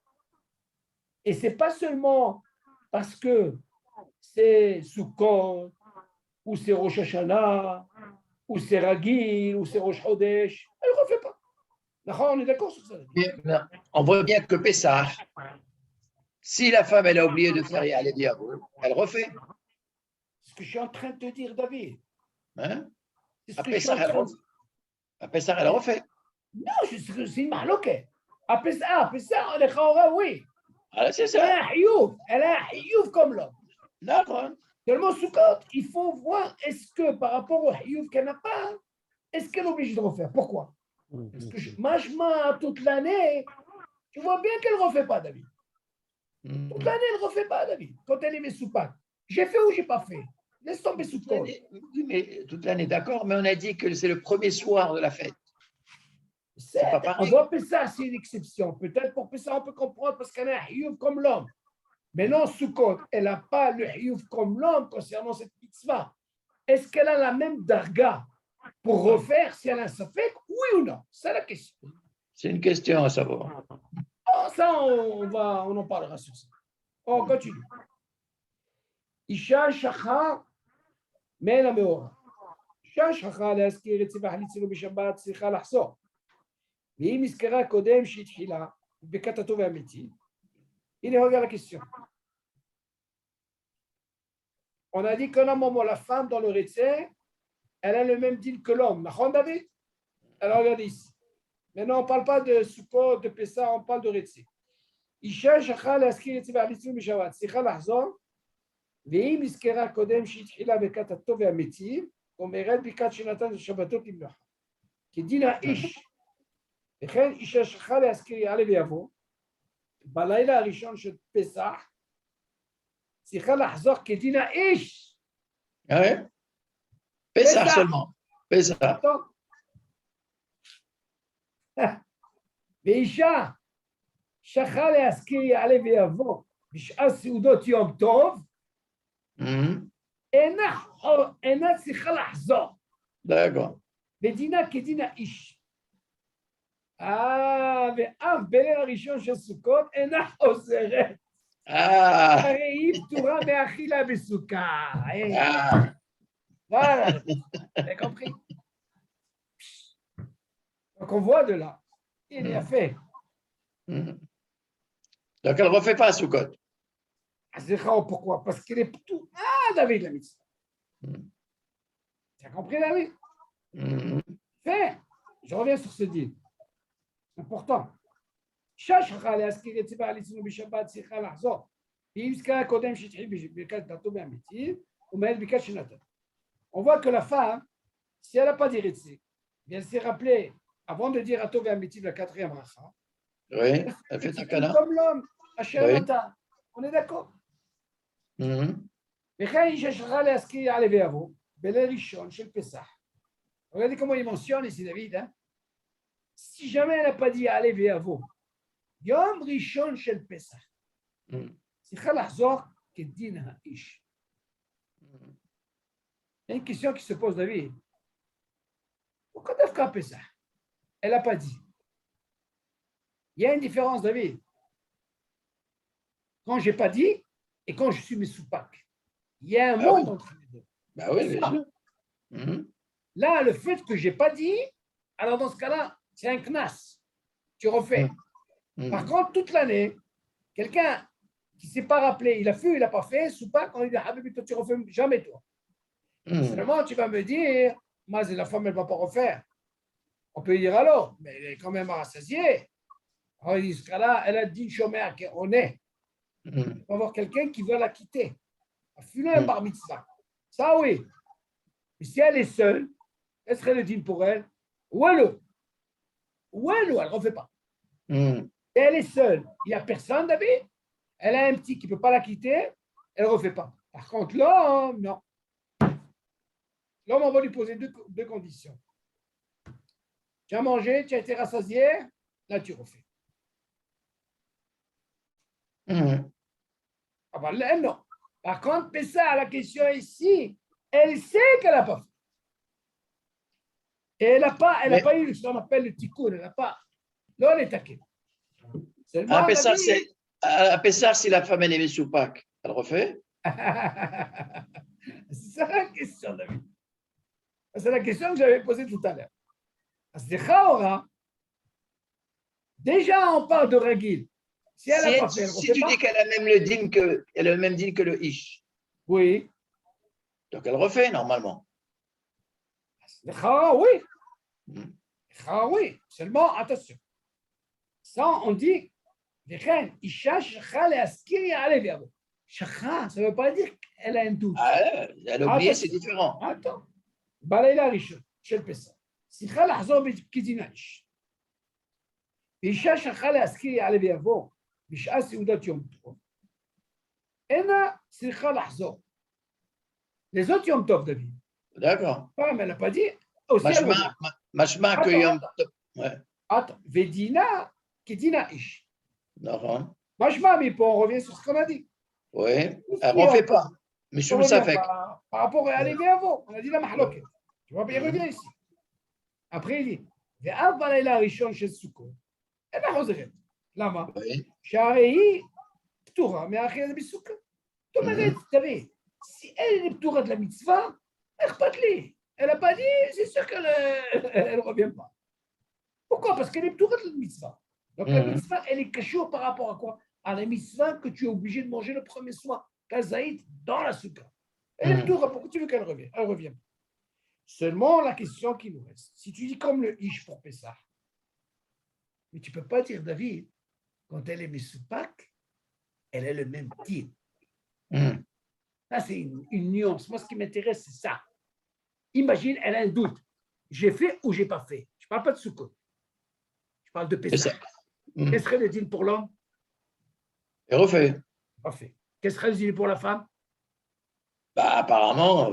Et ce n'est pas seulement parce que c'est Soukot, ou c'est Rosh Hashanah, ou c'est Ragil, ou c'est Rosh Chodesh. Elle ne refait pas. On est d'accord sur ça. Mais on voit bien que Pessah, si la femme elle a oublié de faire Ya'aleh V'yavo, elle refait. C'est ce que je suis en train de te dire, David. Hein? C'est ce À que je suis en Pessah, elle train de... refait. À Pessah, elle refait. Non, c'est une mahloquette. Après ça, on est Khaora, oui. Ah, c'est Elle ça. a un hiyuv comme l'homme. D'accord. Seulement, Soukot, il faut voir est-ce que par rapport au hiyuv qu'elle n'a pas, est-ce qu'elle est obligée de refaire? Pourquoi? Parce que Majma, toute l'année, tu vois bien qu'elle ne refait pas, David. Toute l'année, elle ne refait pas, David. Quand elle est Mesoupak. J'ai fait ou j'ai pas fait? Laisse tomber Soukot. Oui, mais toute l'année, d'accord, mais on a dit que c'est le premier soir de la fête. C'est pas pareil. On voit Pessah, c'est une exception. Peut-être pour Pessah, on peut comprendre parce qu'elle a un hiyuv comme l'homme. Mais non, Soukot, elle n'a pas le hiyuv comme l'homme concernant cette mitzvah. Est-ce qu'elle a la même darga pour refaire si elle a un safek? Oui ou non? C'est la question. C'est une question à savoir. Oh, ça, on en parlera sur ça. On continue. Isha shachar men המאורע. אישה שכחה להזכיר את ציווח הניצילו בשבת, צריכה לחזור. ואם נזכרה קודם שהתחילה בברכת הטוב והמתים, הנה regarde la question. On a dit qu'à un moment, la femme dans le récit, elle a le même deal que l'homme. D'accord, David? Alors regarde ici. Maintenant, on ne parle pas de Sukkot, de Pessah, on parle de récit. אישה שכחה להזכיר את ציווח הניצילו בשבת, צריכה לחזור. ואם נזכרה קודם שהתחילה ברכת הטוב והמתים, אומרת ברכת שנתן לשבתות למלאכה. כדין האיש, וכן אישה שכחה להזכיר יעלה ויבוא, בלילה הראשון של פסח, צריכה לחזור כדין האיש. Ouais. Pessah Pessah. seulement. Pessah. ואישה שכחה להזכיר יעלה ויבוא בשאר סעודות יום טוב, אינה צריכה לחזור. D'accord. ודינה כדין האיש. ואף בליל הראשון של סוכות אינה חוזרת. הרי היא פטורה מאכילה בסוכה. Voilà. Vous avez compris? Donc on voit de là. Il est fait. Donc elle ne refait pas Sukkot. Pourquoi? Parce qu'il est tout. Ah, David, la mitzvah. Tu as compris, David? Fait. Je reviens sur ce dit. C'est important. ששכחה להזכיר את ציווה הניצילו בשבת, צריכה לחזור. ואם נזכרה קודם שהתחיל בברכת הטוב והמתים, ומעט ברכת שנתן. On voit que la femme, si elle n'a pas dit récit, elle s'est rappelée, avant de dire Atov et Amitiv, la quatrième racha, Oui, elle fait takana. comme l'homme, Hachem Ata. On est d'accord? וכן איש ששכחה להזכיר יעלה ויבוא, בליל ראשון של פסח. Regardez comment il mentionne ici, David. Hein? si jamais elle n'a pas dit allez viavo, Yom Rishon Shel Pesach, צריכה לחזור כדין האיש. Il y a une question qui se pose, David. Pourquoi Dafka Pesach? Elle n'a pas dit. Il y a une différence, David. Quand je n'ai pas dit et quand je suis mes soupacs. Il y a un monde entre les deux. Bah oui, bien sûr. Là, le fait que je n'ai pas dit, alors dans ce cas-là, c'est un knas. Tu refais. Par contre, toute l'année, quelqu'un qui ne s'est pas rappelé, il a fait, il n'a pas fait, soupac, on lui dit, Habibi, toi, tu refais jamais, toi. Seulement, tu vas me dire, moi, la femme, elle ne va pas refaire. On peut dire alors, mais elle est quand même rassasiée. Alors, il dit, ce cas-là, elle a dit chômeur qu'on est. Il va avoir quelqu'un qui va la quitter. Elle fumer un bar mitzvah. Ça, oui. Mais si elle est seule, elle serait le din pour elle. Ou elle ne refait pas. Si elle est seule, il n'y a personne, David. Elle a un petit qui ne peut pas la quitter, elle ne refait pas. Par contre, l'homme, non. L'homme, on va lui poser deux conditions. Tu as mangé, tu as été rassasié, là, tu refais. Ah ben, là, non. Par contre, Pessa, la question ici, elle sait qu'elle n'a pas fait. Et elle n'a pas eu ce qu'on appelle le tikkun, elle n'a pas. Là, elle est taquée. À Pessah, si la femme elle est soupac, elle refait? C'est ça la question, David. C'est la question que j'avais posée tout à l'heure. C'est Chaora. Déjà, on parle de Ragil. Si elle n'a pas fait, si tu dis qu'elle a même le din elle a le même din que le ish. Oui. Donc elle refait normalement. C'est Chaora, oui. Chaora, oui. Seulement, attention. Ça, on dit, Isha Shakha Leaskiri Alev. Shakha, ça ne veut pas dire qu'elle a un doute. Elle a oublié, c'est différent. Attends. Balayla Rishon, Shel Pessah. Sikha Lahzor B'Kidina Ish. Isha Shakha Leaskiri Alev Yavo. בשעה סעודת יום טוב, אינה צריכה לחזור. Les autres Yom Tov, David. D'accord. Mais elle n'a pas dit. Mashma que Yom Tov. Attends, Vedina, Kedina Ish. Non. Mashma, mais on revient sur ce qu'on a dit. Oui, elle ne refait pas. Mais sur ça fait. Par rapport à l'élevé avant, on a dit la mahloket. Tu vois, il revient ici. Après, il dit, Ve'av balayla rishon shel Sukkot. Elle a חוזרת. למה? שהרי היא פטורה מהאכילה בסוכה. זאת אומרת, תבין, si elle est פטורה de la mitzvah, אכפת לי. Elle n'a pas dit, c'est sûr qu'elle ne revient pas. Pourquoi? Parce qu'elle est ptoura de la mitzvah. Donc la mitzvah, elle est cachée par rapport à quoi? À la mitzvah que tu es obligé de manger le premier soir, kazaït, dans la soukha. Elle est ptoura, pourquoi tu veux qu'elle revienne? Elle revient. Seulement la question qui nous reste, si tu dis comme le ish pour Pessah, mais tu ne peux pas dire, David, quand elle est Mesoupak, elle est le même type. Là, c'est une nuance. Moi, ce qui m'intéresse, c'est ça. Imagine, elle a un doute. J'ai fait ou j'ai pas fait. Je ne parle pas de Sukkot. Je parle de Pessah. Qu'est-ce serait le din pour l'homme? Elle refait. Parfait. Qu'est-ce serait le din pour la femme? Bah, apparemment.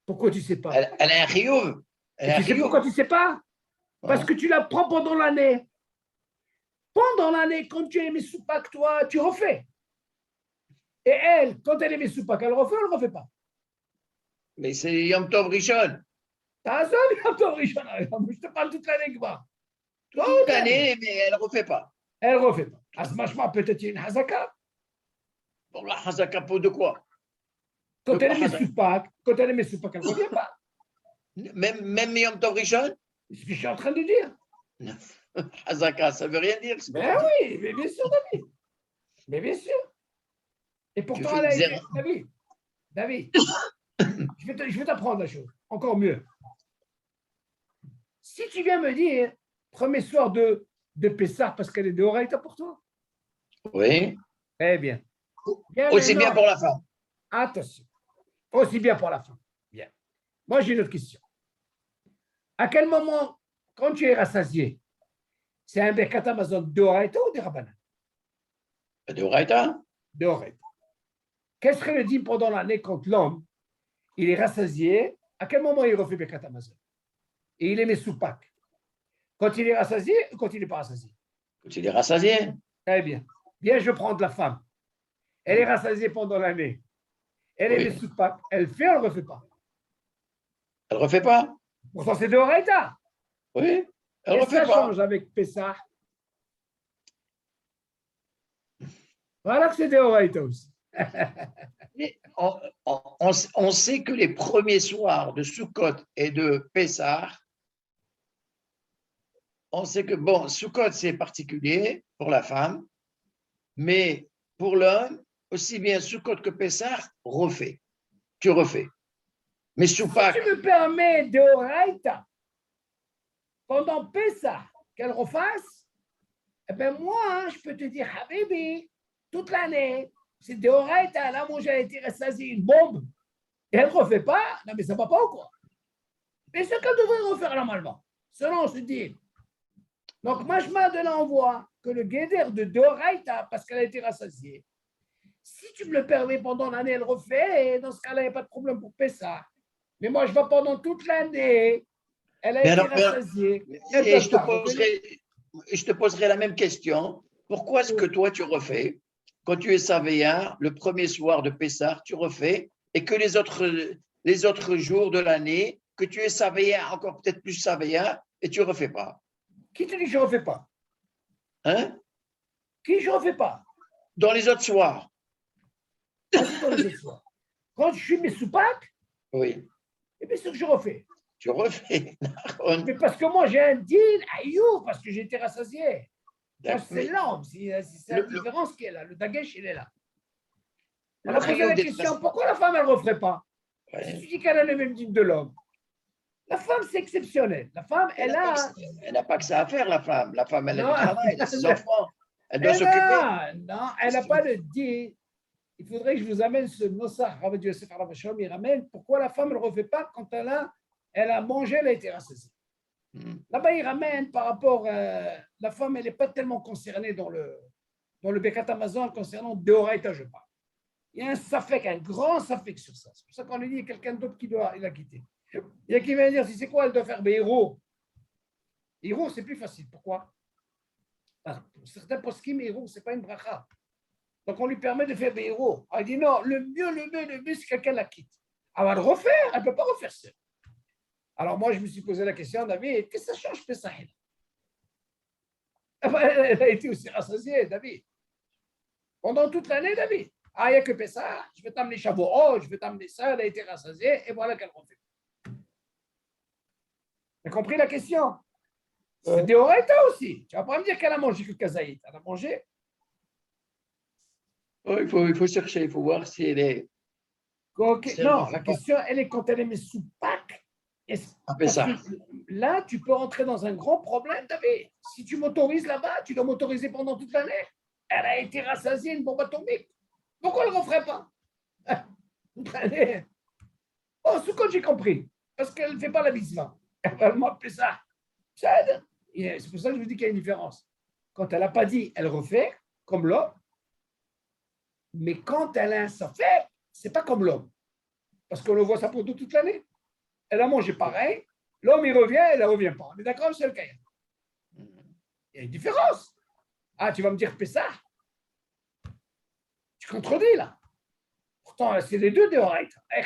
Pourquoi tu ne sais pas? Elle a un chiyuv. Tu sais pourquoi tu ne sais pas? Parce que tu la prends pendant l'année. Pendant l'année, quand tu es Mesoupak, toi, tu refais. Et elle, quand elle est Mesoupak, elle refait ou elle ne refait pas? Mais c'est Yom Tov Rishon. T'as raison, Yom Tov Rishon. Je te parle toute l'année, quoi. Toute l'année, mais elle ne refait pas. Elle ne refait pas. À ce moment, peut-être une hazaka. Pour la hazaka, pour de quoi? Quand elle est Mesoupak, elle ne revient pas. Même Yom Tov Rishon? C'est ce que je suis en train de dire. Hazaka, ça ne veut rien dire. Ben oui, mais bien sûr, David. Mais bien sûr. Et pourtant, elle a été... David, je vais t'apprendre la chose. Encore mieux. Si tu viens me dire, premier soir de Pessah, parce qu'elle est de Horaïta pour toi. Oui. Eh bien. Aussi bien pour la femme. Attention. Aussi bien pour la femme. Bien. Moi, j'ai une autre question. À quel moment, quand tu es rassasié, c'est un Birkat Hamazon de Horaïta ou de Rabbanan? De Horaïta. De Horaïta. Quel serait le din pendant l'année quand l'homme, il est rassasié? À quel moment il refait Birkat Hamazon? Et il est Mesoupak. Quand il est rassasié ou quand il n'est pas rassasié? Quand il est rassasié. Très bien. Bien, je prends de la femme. Elle est rassasiée pendant l'année. Elle est Oui. des soupapes. Elle fait, elle ne refait pas. Elle ne refait pas. Pourtant, c'est de Horaïta. Oui. Elle Et ne refait ça pas. change avec Pessah. Voilà que c'est de Horaïta aussi. Et on sait que les premiers soirs de Sukkot et de Pessah, on sait que, bon, Sukkot, c'est particulier pour la femme, mais pour l'homme, aussi bien Sukkot que Pessah, refait. Tu refais. Mais Si Soupak, tu me permets de Horaïta, pendant Pessah, qu'elle refasse, eh bien moi, hein, je peux te dire, Habibi, toute l'année, c'est de Horaïta. Là, moi, j'ai été rassasié une bombe. Et elle ne refait pas. Non, mais ça ne va pas ou quoi? Mais ce qu'elle devrait refaire normalement, selon ce dit. Donc, Mashma de là, on voit que le guédère de Doraïta, parce qu'elle a été rassasiée, si tu me le permets pendant l'année, elle refait, et dans ce cas-là, il n'y a pas de problème pour Pessah. Mais moi, je vais pendant toute l'année, elle a mais été alors, rassasiée, elle et peut pas revenir. je te poserai la même question. Pourquoi est-ce que toi, tu refais, quand tu es Savéen, le premier soir de Pessah, tu refais, et que les autres jours de l'année, que tu es Savéen, encore peut-être plus Savéen, et tu ne refais pas? Qui te dit que je ne refais pas? Hein? Qui je ne refais pas? Dans les autres soirs? Vas-y dans les autres soirs. Quand je suis mes soupacs, Oui, et bien sûr que je refais. tu refais. Mais parce que moi, j'ai un deal à You, parce que j'ai été rassasié. Moi, c'est Mais l'homme, c'est la différence qui est là. Le dagesh, il est là. Elle a le posé rayon la des question, pourquoi la femme, elle ne referait pas? Si Ouais. tu dis qu'elle a le même type de l'homme. La femme, c'est exceptionnel. La femme, elle a... Elle n'a pas que ça à faire, la femme. La femme, elle a Non, du travail, elle a ses enfants. Elle doit elle s'occuper. non, elle n'a pas le dit. Il faudrait que je vous amène ce Nossar, Rav Yosef Arav Shalom, il ramène pourquoi la femme ne le refait pas quand elle a mangé, elle a été rassasiée. Là-bas, il ramène par rapport, la femme, elle n'est pas tellement concernée dans le Bekat Amazon concernant Deoraita, je parle. Il y a un safek, un grand safek sur ça. C'est pour ça qu'on lui dit quelqu'un d'autre qui il a quitté. Il y a qui vient dire, si c'est quoi, elle doit faire Béhéro. Héros, c'est plus facile. Pourquoi? Parce que pour certains poskim, Héros, ce n'est pas une bracha. Donc, on lui permet de faire Béhéro. Elle dit non, le mieux, c'est quelqu'un la quitte. Elle va le refaire, elle ne peut pas refaire ça. Alors, moi, je me suis posé la question, David, qu'est-ce que ça change, Pessah? Elle a été aussi rassasiée, David. Pendant toute l'année, David. Ah, il n'y a que Pessah, je vais t'amener Shavuot, je vais t'amener ça, elle a été rassasiée, et voilà qu'elle refait. Tu as compris la question? C'est des Horaïta aussi. Tu ne vas pas me dire qu'elle a mangé que Kazaït. Elle a mangé. Oh, il faut chercher, il faut voir si elle est. Okay. Non, la question, elle est quand elle est mise sous Pâques. Là, tu peux rentrer dans un grand problème, David. Si tu m'autorises là-bas, tu dois m'autoriser pendant toute l'année. Elle a été rassasiée, une bombe atomique. Pourquoi elle ne le referait pas? Toute l'année. Oh, ce que j'ai compris. Parce qu'elle ne fait pas la mitzvah. Elle m'a fait ça. C'est pour ça que je vous dis qu'il y a une différence. Quand elle n'a pas dit, elle refait, comme l'homme. Mais quand elle a un safek, ce n'est pas comme l'homme. Parce qu'on le voit ça pour toute l'année. Elle a mangé pareil. L'homme, il revient, elle ne revient pas. On est d'accord, c'est le cas. Il y a une différence. Ah, tu vas me dire Pessah? Tu contredis là. Pourtant, c'est les deux de Horaït. Un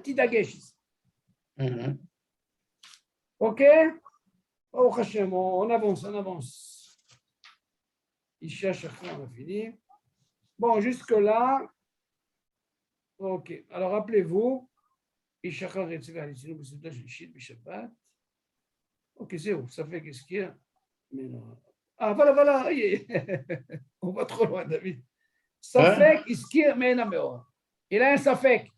petit dagesh ici. OK? Oh, Hachem, on avance, on avance. Isha Shachar, on a fini. Bon, jusque-là. OK. Alors, rappelez-vous. Isha Shachar, OK, c'est où? Ça fait qu'est-ce qu'il y a? Mais non. Ah, voilà. On va trop loin, David. Safek, iskir, mena meor. Il a un safek.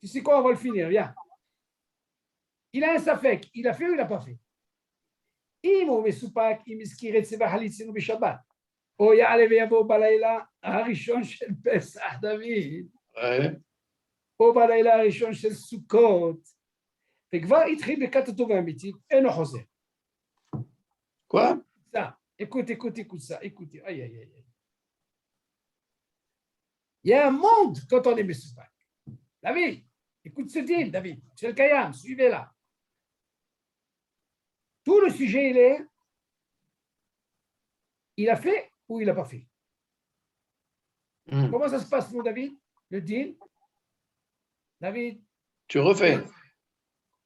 Tu sais quoi, on va le finir, viens. Il a un safek. Il a fait ou il n'a pas fait? אם הוא מסופק, אם הזכיר את סבח הליצינו בשבת, או יעלה ויבוא בלילה הראשון של פסח, דוד, או בלילה הראשון של סוכות, וכבר התחיל בקת הטוב האמיתית, אינו חוזר. Quoi? Ça, écoute ça, écoutez, aïe. Il y a un monde quand on est mesoupak. David, Écoute ce deal, David. C'est le Kayam, suivez là. Tout le sujet, il a fait ou il n'a pas fait. Comment ça se passe, mon David? Le deal? David? Tu refais.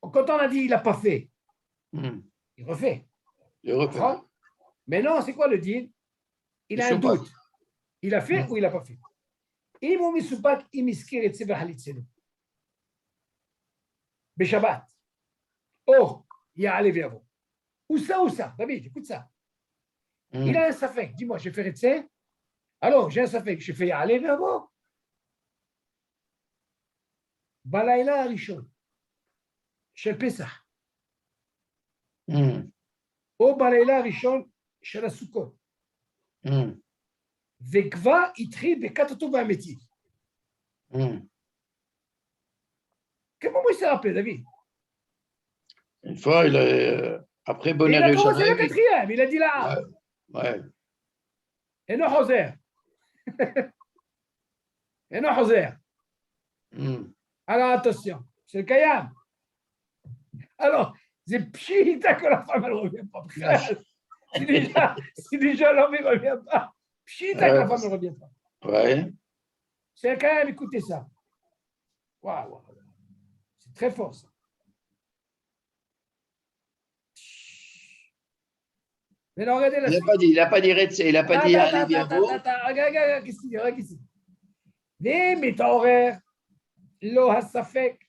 Quand on a dit il n'a pas fait, Hmm. il refait. Je refais. Mais non, c'est quoi le deal? Il a un doute. Il a fait ou il n'a pas fait? אם הוא מסופק אם הזכיר את ספר חליצנו בשבת, או יעלה ויבוא. ou ça, David, écoute ça. Il a un safek, dis-moi, j'ai fait Retse. Alors, j'ai un safek, j'ai fait יעלה ויבוא. בלילה הראשון של פסח, או בלילה הראשון של הסוכות. וכבר התחיל בקת הטוב והמתים. Comment il s'est rappelé, David? Une fois, après Bonne Il a commencé Yerushalayim, le quatrième, il a dit là. ouais. Et non, Hoser. Et non, Hoser. Alors, attention, c'est le Kayam. Alors, c'est pchita que la femme, elle ne revient pas. Si déjà l'homme ne revient pas, pchita que la femme ne revient pas. Ouais. C'est le Kayam, écoutez ça. Waouh, c'est très fort ça. Mais non, regardez la Il n'a pas dit Retse, il n'a pas dit allez, viens vous. regarde, qu'est-ce qu'il dit, regarde ici. ומתעורר לו הספק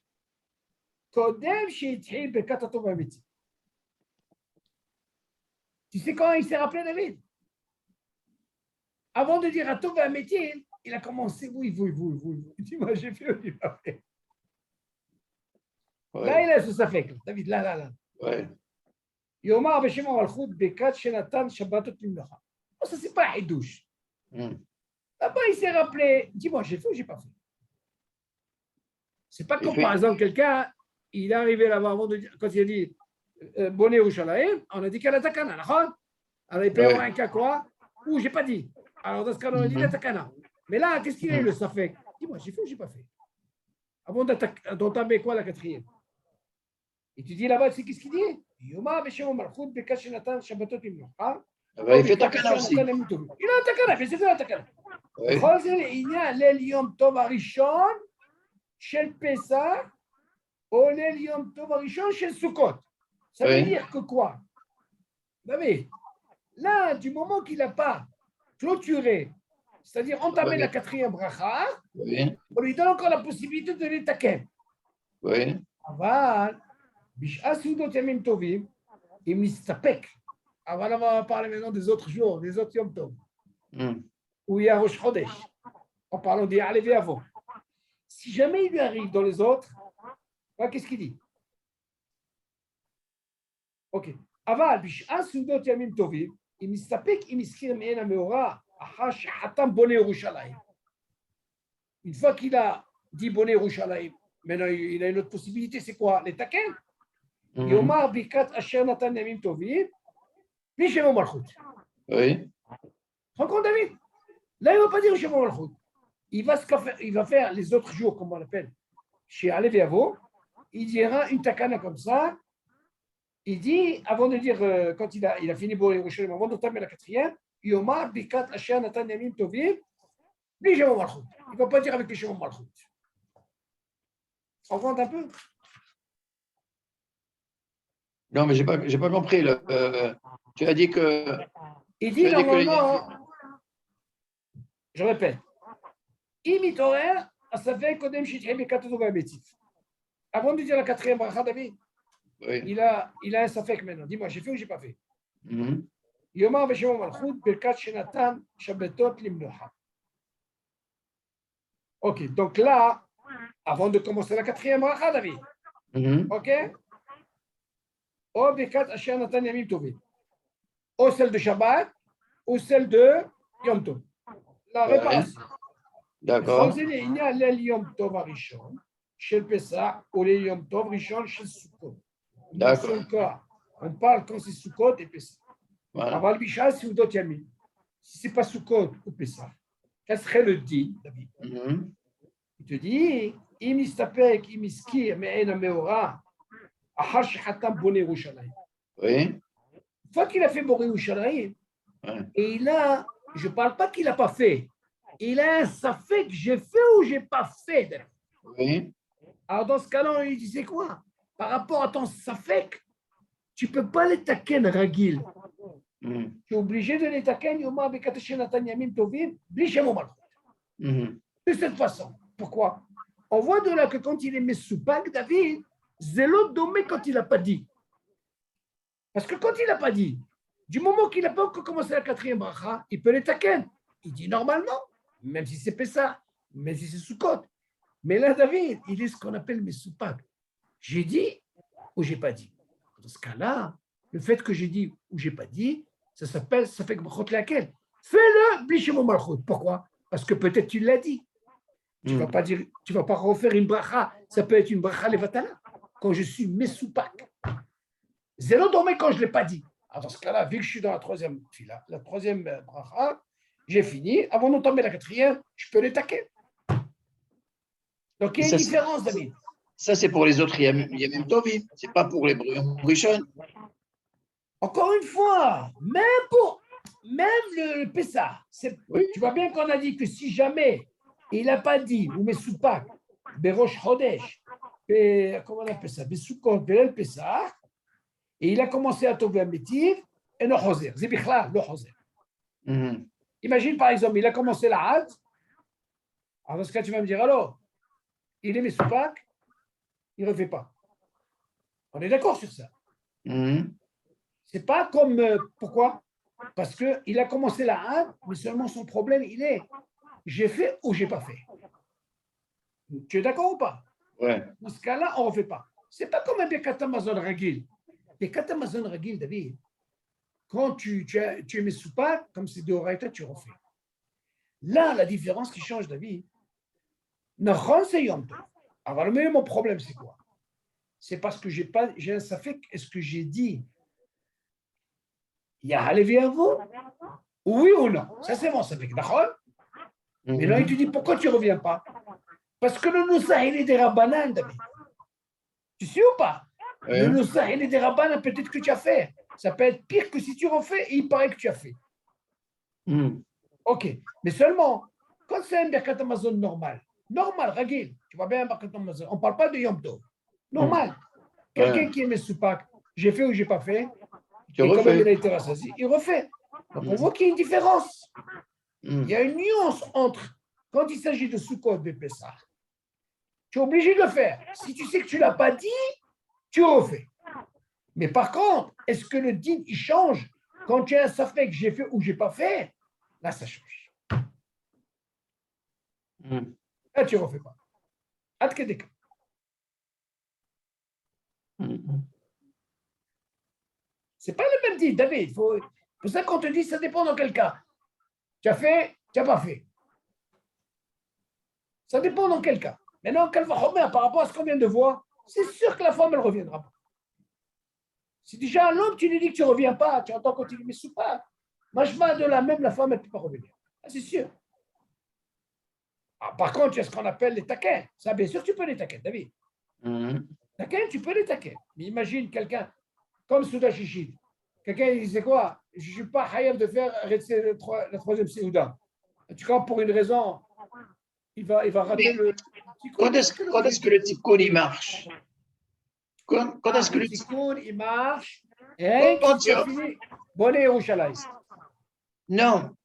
קודם שהתחיל ברכת הטוב והמתים. Tu sais quand il s'est rappelé, David? Avant de dire הטוב והמתים, il a commencé, oui. Dis-moi, j'ai fait ou il a fait? Là, il a ce ספק, David, là. Ouais. יאמר בשם המלכות ברכת שנתן שבתות למלאכה. Ça, c'est pas חידוש. Là-bas, il s'est rappelé, dis-moi, j'ai fait ou j'ai pas fait? C'est pas comme par exemple quelqu'un, il est arrivé là-bas avant de dire, quand il a dit Bonne Yerushalayim, on a dit qu'il y a la takana, d'accord? Alors il peut y avoir un cas quoi? Ou j'ai pas dit. Alors dans ce cas, on a dit la takana. Mais là, qu'est-ce qu'il a eu le safek? Dis-moi, j'ai fait ou j'ai pas fait? Avant d'entamer quoi la quatrième? Et tu dis là-bas, tu sais qu'est-ce qu'il dit? Yoma Beshem Malchut Bekash Natan Shabbatot Imlocha. Il fait takana aussi. Il a un takana, mais c'est quoi la takana? בכל זה לעניין ליל יום טוב הראשון של פסח או ליל יום טוב הראשון של סוכות. Ça veut dire que quoi? David, là, du moment qu'il n'a pas clôturé, c'est-à-dire entamé la quatrième bracha, on lui donne encore la possibilité de les taquer. אבל בשעה סעודות ימים טובים, אם נסתפק, אבל on va parler maintenant des autres jours, des autres יום טוב. Où il y a Rosh Chodesh, en parlant d'y aller avant. Si jamais il lui arrive dans les autres, qu'est-ce qu'il dit? Ok. אבל בשעה סעודות ימים טובים, אם נסתפק אם הזכיר מעין המאורע, אחר שחתם בונה ירושלים. Une fois qu'il a dit בונה ירושלים, maintenant il a une autre possibilité, c'est quoi? לתקן. יאמר ברכת אשר נתן ימים טובים, בלי שם המלכות. Rencontre David. Là, il ne va pas dire chez mon Malchut. Il va faire les autres jours, comme on l'appelle, chez Alev et Avo. Il dira une takana comme ça. Il dit, avant de dire, quand il a fini pour Yerushalayim, avant d'entamer la quatrième, Yomar Bikat Asher Natan Yamim Tovim, ni chez mon Malchut. Il ne va pas dire avec les chez mon Malchut. On compte un peu? Non, mais je n'ai pas compris. Tu as dit que. Il dit normalement. Je répète. Avant de dire la quatrième bracha, David, il a un safek maintenant. Dis-moi, j'ai fait ou j'ai pas fait? Yomar Beshem Malchut Birkat Shenatan Shabbatot Limlocha. Ok, donc là, avant de commencer la quatrième bracha, David, ok? Ou Birkat Asher Natan Yamim Tovim. Ou celle de Shabbat, ou celle de Yom Tov. La réparation. D'accord. Il y a les Yom Tov Arishon, chez le Pessah, ou les Yom Tov Rishon chez Sukkot. D'accord. On parle quand c'est Sukkot et Pessah. Avant le Bishal, c'est d'autres Yamin. Si ce n'est pas Sukkot ou Pessah, quel serait le dit, David? te dis, im istapek, im iskir, me'en meora, ahar shechatam boné Yerushalayim. Oui. Une fois qu'il a fait Boré Yerushalayim, Ouais. et il a, je ne parle pas qu'il n'a pas fait, il a un safek, j'ai fait ou j'ai pas fait. Oui. Alors dans ce cas-là, on lui dit, c'est quoi? Par rapport à ton safek, tu ne peux pas les taken ragil. Mhm. Tu es obligé de les taken, yoma bekateshe natan yamim tovim, bli shemo malchut. Mhm. De cette façon. Pourquoi? On voit de là que quand il est mesoupak, David, zélo domé quand il n'a pas dit. Parce que quand il n'a pas dit, du moment qu'il n'a pas encore commencé la quatrième bracha, il peut les taken. Il dit normalement, même si c'est Pessah, même si c'est Sukkot. Mais là, David, il est ce qu'on appelle mesoupak. J'ai dit ou j'ai pas dit. Dans ce cas-là, le fait que j'ai dit ou j'ai pas dit, ça s'appelle, ça fait que brachot laquelle. Fais-le, blichez-moi malchut. Pourquoi? Parce que peut-être tu l'as dit. Tu vas pas dire, tu vas pas refaire une bracha. Ça peut être une bracha levatala. Quand je suis mesoupak. Zéro dormé quand je ne l'ai pas dit. Alors dans ce cas-là, vu que je suis dans la troisième fila, la troisième bracha, j'ai fini. Avant de tomber la quatrième, je peux les taquer. Donc il y a une différence, David. Ça, c'est pour les autres Yamim Tovim. Ce n'est pas pour les Rishon. Encore une fois, même le Pessah, Oui. tu vois bien qu'on a dit que si jamais il n'a pas dit, ou Mesoupak, Berosh Chodesh, comment on appelle ça, Besukot, Belel Pessah, et il a commencé à tomber un métiv, et non Choser, c'est Bichla, le Choser. Mhm. Imagine par exemple, il a commencé la Had, alors dans ce cas, tu vas me dire, alors, il est Mesoupak, il ne refait pas. On est d'accord sur ça. Mhm. C'est pas comme, pourquoi? Parce qu'il a commencé la Had, mais seulement son problème, il est, j'ai fait ou j'ai pas fait. Tu es d'accord ou pas? Ouais. Dans ce cas-là, on ne refait pas. C'est pas comme un Birkat Hamazon Ragil. Birkat Hamazon Ragil, David, quand tu es mis sous pas, comme c'est de Horaïta, tu refais. Là, la différence qui change, David, Nachon, c'est Yom Tov. Alors, le meilleur, mon problème, c'est quoi? C'est parce que j'ai un safek, est-ce que j'ai dit Yahalevi à vous? Oui ou non? Ça, c'est mon safek. Nachon? Mais là, il te dit, pourquoi tu ne reviens pas? Parce que le Noussa, il est des Rabbanan, David. Tu sais ou pas? Ouais. Le Noussa, il est des Rabbanan, peut-être que tu as fait. Ça peut être pire que si tu refais et il paraît que tu as fait. Mhm. Ok. Mais seulement, quand c'est un Birkat Hamazon normal, Ragil, tu vois bien un Birkat Hamazon, on ne parle pas de Yom Tov. Normal. Quelqu'un Ouais. qui est Mesoupak, j'ai fait ou j'ai pas fait, Tu et quand même il refais. a été rassasié, il refait. Donc on voit qu'il y a une différence. Mhm. Il y a une nuance entre, quand il s'agit de Sukkot de Pessah, tu es obligé de le faire. Si tu sais que tu ne l'as pas dit, tu refais. Mais par contre, est-ce que le din, il change quand tu as un safek, j'ai fait ou j'ai pas fait? Là, ça change. Mhm. Là, tu ne refais pas. Ad kedek. Mhm. C'est pas le même din, David. C'est pour ça qu'on te dit, ça dépend dans quel cas. Tu as fait, tu n'as pas fait. Ça dépend dans quel cas. Maintenant, par rapport à ce qu'on vient de voir, c'est sûr que la femme, elle ne reviendra pas. Si déjà à l'homme, tu lui dis que tu ne reviens pas, tu entends quand il met sous pas. Machma de la même, la femme, elle ne peut pas revenir. Ah, c'est sûr. Ah, par contre, il y a ce qu'on appelle les taquins. Ça, bien sûr, tu peux les taquins, David. Mhm. Taquins, tu peux les taquins. Mais imagine quelqu'un comme Souda Chichid. Quelqu'un, il disait quoi? Je ne suis pas hayab de faire la troisième Souda. Tu crois pour une raison, il va rater Mais le. Quand est-ce que le tikkun il marche? Quand est-ce que le le tikkun, il marche? Et Quand tu as fini. Bonnet Yerushalayim. Non,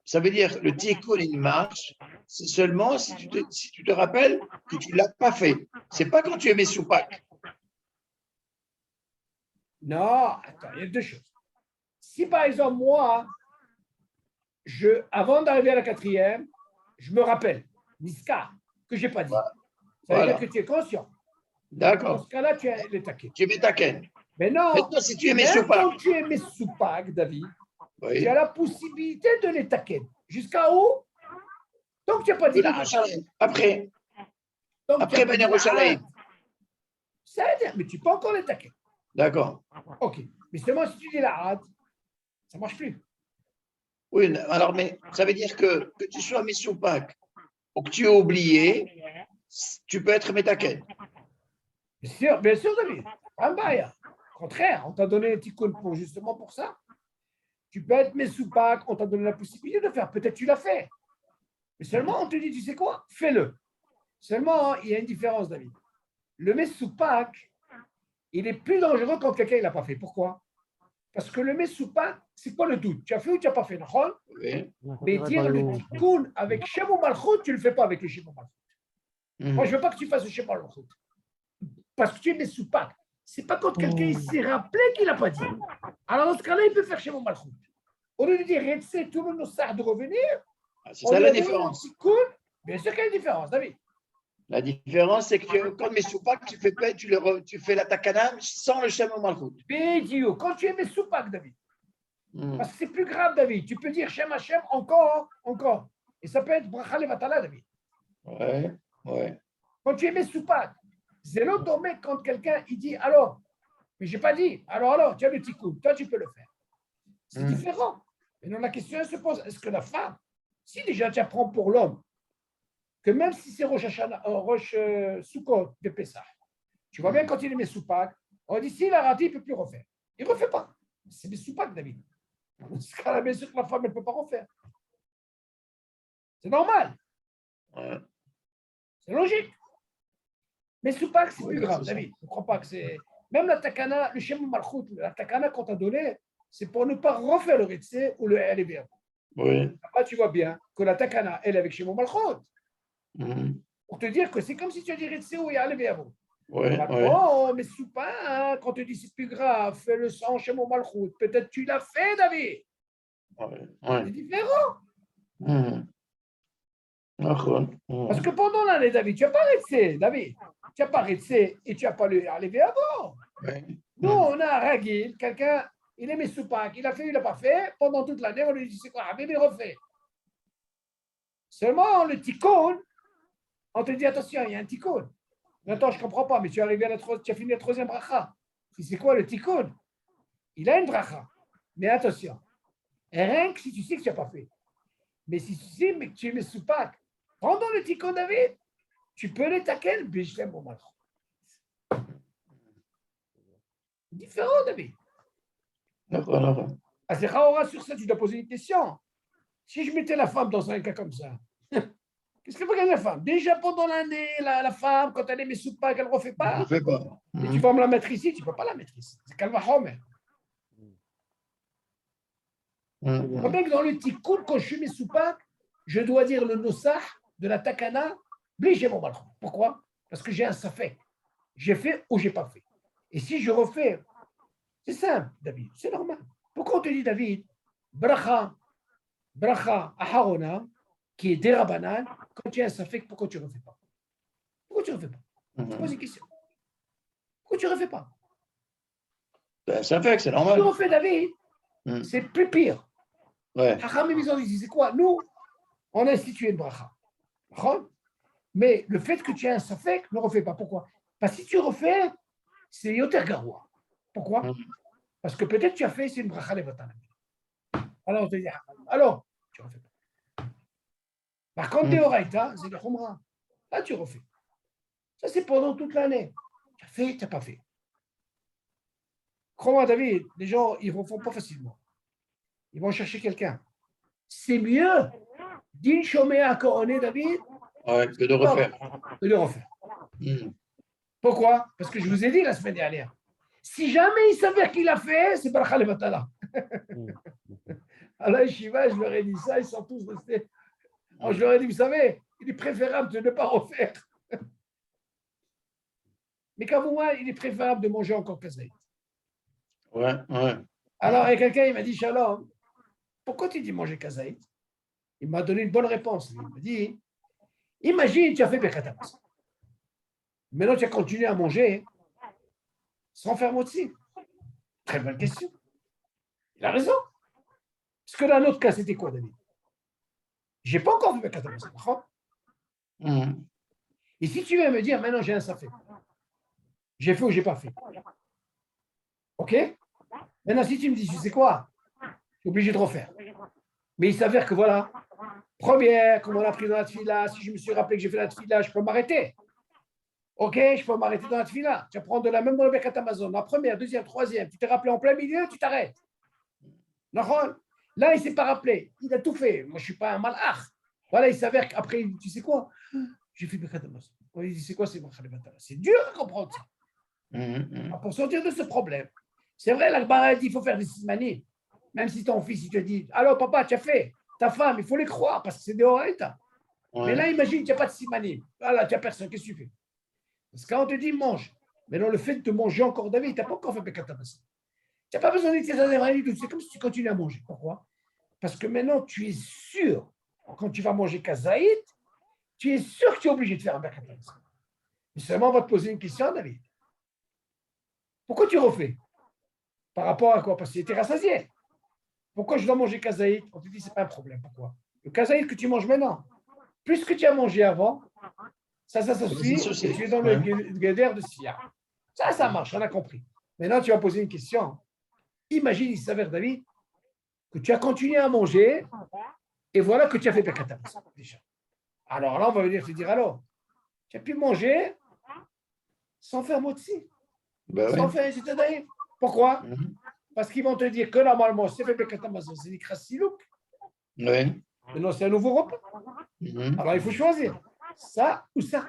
ça veut dire le tikkun il marche, c'est seulement si tu te rappelles que tu ne l'as pas fait. C'est pas quand tu es Mesoupak. Non, attends, il y a deux choses. Si par exemple, moi, avant d'arriver à la quatrième, je me rappelle, Niska, que je n'ai pas dit. Ça veut Voilà. dire que tu es conscient. Dans D'accord. ce cas-là, tu es les taquets. Tu es Metaken. Mais non, Maintenant, si tu es même Mesoupak, quand tu es Mesoupak, David, tu oui. as la possibilité de les taquer. Jusqu'à où? Tant que tu n'as pas dit la hache. Après, Tant que tu après n'as pas Ben dit la Yerushalayim. hache. Ça veut dire, mais tu peux encore les taquer. D'accord. Ok. Mais seulement si tu dis la hache, ça ne marche plus. Oui, alors, mais ça veut dire que tu sois Mesoupak ou que tu as oublié, tu peux être métaken. Bien sûr, David. Pas un bail. Au contraire, on t'a donné un tikkun pour justement pour ça. Tu peux être mesoupak, on t'a donné la possibilité de faire. Peut-être tu l'as fait. Mais seulement, on te dit, tu sais quoi? Fais-le. Seulement, il y a une différence, David. Le mesoupak, il est plus dangereux quand quelqu'un ne l'a pas fait. Pourquoi? Parce que le mesoupak, c'est quoi le doute? Tu as fait ou tu n'as pas fait? D'accord? Oui. Mais dire le tikkun avec Shem ou Malchut, tu ne le fais pas avec le Shem ou Malchut. Moi, je ne veux pas que tu fasses le Shem ou Malchut. Parce que tu es mesoupak. Ce n'est pas quand quelqu'un s'est rappelé qu'il n'a pas dit. Alors, dans ce cas-là, il peut faire Shem ou Malchut. Au lieu de dire, tout le monde nous de revenir, C'est ça la différence. Bien sûr qu'il y a une différence, David. La différence, c'est que quand mes soupak, tu fais la takana sans le Shem Malchut. Bédio, quand tu es mesoupak, David. Parce que c'est plus grave, David. Tu peux dire Shem Hashem encore. Et ça peut être Bracha Levatala, David. Ouais. Quand tu es mesoupak, c'est l'autre mec quand quelqu'un il dit alors, mais je n'ai pas dit, alors, tu as le tikkun, toi tu peux le faire. C'est différent. Mais non, la question se pose, est-ce que la femme, si déjà tu apprends pour l'homme, que même si c'est Rosh Sukkot de Pessah, tu vois bien quand il est mesoupak, on dit s'il a raté, il ne peut plus refaire. Il ne refait pas. C'est mesoupak, David. Dans ce cas-là, bien sûr que la femme, elle ne peut pas refaire. C'est normal. Ouais. C'est logique. Mais soupak, c'est plus grave, David. Je ne crois pas que c'est. Même la takana, le Shem Malchut, la takana qu'on t'a donné, c'est pour ne pas refaire le Ritsé ou le LBR. Oui. Là, tu vois bien que la takana, elle est avec Shem Malchut. Pour te dire que c'est comme si tu as dit Ritsé ou LBR. Oh, mais soupak, quand tu dis c'est plus grave, fais le sang Shem Malchut. Peut-être tu l'as fait, David. C'est différent. Parce que pendant l'année, David, tu n'as pas Ritsé, David. Tu n'as pas Ritsé et tu n'as pas le arrivé avant. Nous, on a un ragil, quelqu'un, il est mesoupak, il a fait, il n'a pas fait. Pendant toute l'année, on lui dit, c'est quoi, Habib, il refait. Seulement, le tikkun, on te dit, attention, il y a un tikkun. Attends, je ne comprends pas, mais tu as fini la troisième bracha. C'est quoi le tikkun? Il a une bracha. Mais attention, rien que si tu sais que tu n'as pas fait. Mais si tu sais que tu es mesoupak, pendant le tikkun, David, tu peux les taquer, mais je t'aime au mal. Différent, David. À Zéchaora, sur ça, tu dois poser une question. Si je mettais la femme dans un cas comme ça, qu'est-ce que peut gagner la femme? Déjà pendant l'année, la femme, quand elle est mesoupak, elle ne refait pas. Elle ne refait pas. Et tu vas me la mettre ici, tu ne peux pas la mettre ici. C'est Kalva Homer. Bien que dans le tikkun, quand je suis mesoupak, je dois dire le nosah de la takana, bligé mon balcon. Pourquoi? Parce que j'ai un safek. J'ai fait ou j'ai pas fait. Et si je refais, c'est simple, David, c'est normal. Pourquoi on te dit, David, bracha aharona, qui est dérabanan, quand tu as un safek, pourquoi tu ne refais pas? Pourquoi tu ne refais pas? Je pose une question. Pourquoi tu ne refais pas? Ben, ça fait que c'est Si normal. tu refais, David, c'est plus pire. Ouais. Hachamim, ils ont dit, c'est quoi? Nous, on a institué une bracha. Mais le fait que tu aies un safek, ne refais pas. Pourquoi? Parce que si tu refais, c'est yoter garoua. Pourquoi? Parce que peut-être tu as fait, c'est une bracha levatana. Alors, on te dit, alors, tu refais pas. Par contre, Deoraita, c'est le khumra. Là, tu refais. Ça, c'est pendant toute l'année. Tu as fait, tu n'as pas fait. Crois-moi, David, les gens, ils ne font pas facilement. Ils vont chercher quelqu'un. C'est mieux d'une chômée à couronner, David, Que de refaire. que de refaire. Pourquoi? Parce que je vous ai dit la semaine dernière. Si jamais il s'avère qu'il a fait, c'est Barcha Levatala. À la Shiva, je leur ai dit ça, ils sont tous restés. Alors je leur ai dit, vous savez, il est préférable de ne pas refaire. Mais comme moi, il est préférable de manger encore kazaït. Ouais. Alors, il y a quelqu'un, il m'a dit, Shalom, pourquoi tu dis manger kazaït? Il m'a donné une bonne réponse. Il m'a dit, imagine, tu as fait Birkat Hamazon. Maintenant, tu as continué à manger sans faire motzi. Très bonne question. Il a raison. Parce que dans notre cas, c'était quoi, David? Je n'ai pas encore fait Birkat Hamazon. Et si tu viens me dire, maintenant j'ai un safé, j'ai fait ou j'ai pas fait. OK? Maintenant, si tu me dis, tu sais quoi? Tu es obligé de refaire. Mais il s'avère que voilà, première, comme on a pris dans la tefila, si je me suis rappelé que j'ai fait la tefila, je peux m'arrêter. Ok, je peux m'arrêter dans la tefila. Tu apprends de la même dans le Birkat Hamazon. La première, deuxième, troisième, tu t'es rappelé en plein milieu, tu t'arrêtes. D'accord? Là, il ne s'est pas rappelé. Il a tout fait. Moi, je ne suis pas un malach. Voilà, il s'avère qu'après, il dit, tu sais quoi? J'ai fait Birkat Hamazon. Il dit, c'est quoi ces Birkat Hamazon? C'est dur à comprendre ça. Pour sortir de ce problème. C'est vrai, la Gemara dit, il faut faire des simanim. Même si ton fils, il te dit, alors papa, tu as fait, ta femme, il faut les croire parce que c'est des horaïtas. Mais là, imagine, tu n'as pas de simanim. Voilà, tu n'as personne, qu'est-ce que tu fais? Parce que quand on te dit mange, mais dans le fait de manger encore David, tu n'as pas encore fait Birkat Hamazon. Tu n'as pas besoin de tes. C'est comme si tu continues à manger. Pourquoi? Parce que maintenant, tu es sûr, quand tu vas manger Kazaït, tu es sûr que tu es obligé de faire un Birkat Hamazon. Mais seulement, on va te poser une question, David. Pourquoi tu refais? Par rapport à quoi? Parce que tu étais rassasié. Pourquoi je dois manger Kazaït? On te dit, ce n'est pas un problème. Pourquoi? Le Kazaït que tu manges maintenant, plus que tu as mangé avant, ça suffit, et tu es dans le guédère de Sfia. Ça marche, on a compris. Maintenant, tu vas poser une question. Imagine, il s'avère, David, que tu as continué à manger, et voilà que tu as fait Birkat Hamazon déjà. Alors là, on va venir te dire, alors, tu as pu manger sans faire motzi, sans faire un citadin. Pourquoi? Parce qu'ils vont te dire que normalement, c'est fait Birkat Hamazon, c'est des krassilouk. Oui. Maintenant, c'est un nouveau repas. Alors, il faut choisir ça ou ça.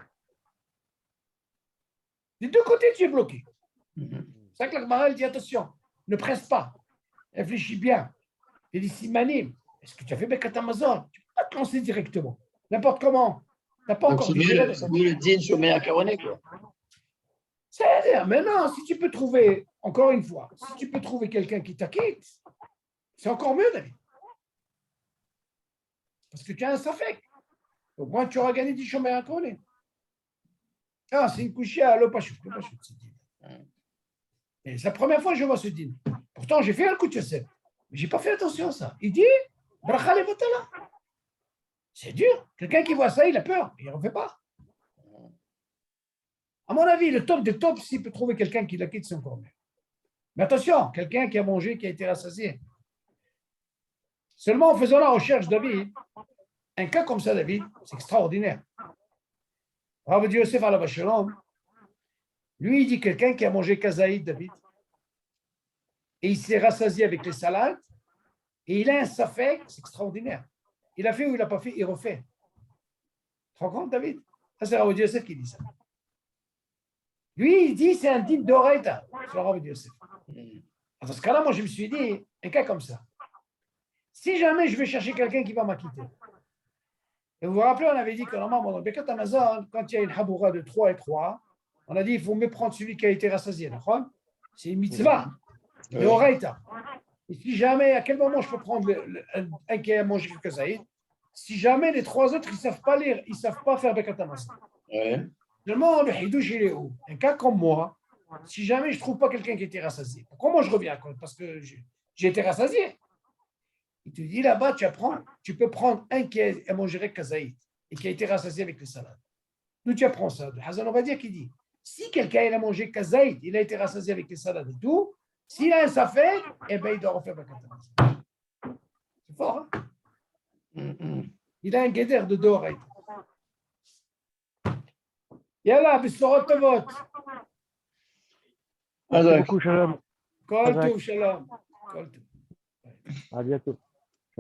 Des deux côtés, tu es bloqué. C'est ça que la Gemara dit, attention, ne presse pas. Réfléchis bien. Il dit, simanim, est-ce que tu as fait Birkat Hamazon? Tu ne peux pas te lancer directement. N'importe comment. Tu n'as pas Donc, encore c'est mieux le din sur Mea Karoné, quoi. C'est-à-dire, maintenant, si tu peux trouver, encore une fois, si tu peux trouver quelqu'un qui t'acquitte, c'est encore mieux, David. Parce que tu as un safek. Au moins, tu auras gagné du chemin à connaître. Ah, c'est une couchée à l'opachut. Et c'est la première fois que je vois ce dîner. Pourtant, j'ai fait un coup de chaussette. Mais je n'ai pas fait attention à ça. Il dit, bracha levatala. C'est dur. Quelqu'un qui voit ça, il a peur. Il ne refait pas. À mon avis, le top des tops, s'il peut trouver quelqu'un qui la quitte, c'est encore mieux. Mais attention, quelqu'un qui a mangé, qui a été rassasié. Seulement en faisant la recherche, David, un cas comme ça, David, c'est extraordinaire. Rabbi Yosef Alav Shalom, lui, il dit quelqu'un qui a mangé kazaïd, David, et il s'est rassasié avec les salades, et il a un safek, c'est extraordinaire. Il a fait ou il n'a pas fait, il refait. Tu te rends compte, David? Ça, c'est Rabbi Yosef qui dit ça. Lui, il dit c'est un din d'oreita, c'est le Rabbi Yosef. Dans ce cas-là, moi, je me suis dit, un cas comme ça. Si jamais je vais chercher quelqu'un qui va m'acquitter, et vous vous rappelez, on avait dit que normalement, dans le Birkat Hamazon, quand il y a une haboura de 3 et 3, on a dit il faut mieux prendre celui qui a été rassasié. C'est une mitzvah, le oreita. Et si jamais, à quel moment je peux prendre un qui a mangé quelques zaïd, si jamais les 3 autres, ils ne savent pas lire, ils ne savent pas faire Birkat Hamazon. Seulement, le hidouch, il est où? Un cas comme moi, si jamais je ne trouve pas quelqu'un qui a été rassasié, pourquoi moi je reviens à compte? Parce que j'ai été rassasié. Il te dit là-bas, tu peux prendre un qui a mangé kazaït et qui a été rassasié avec les salades. D'où tu apprends ça? De Hazan Ovadia qui dit, si quelqu'un a mangé kazaït, il a été rassasié avec les salades et tout, s'il a un safek, eh bien il doit refaire Birkat Hamazon. C'est fort, hein? Il a un guédère de Doraït. Yallah, Bissorot Tovot. Merci beaucoup, Shalom. Kol Tov, Shalom. Kol Tov. À bientôt.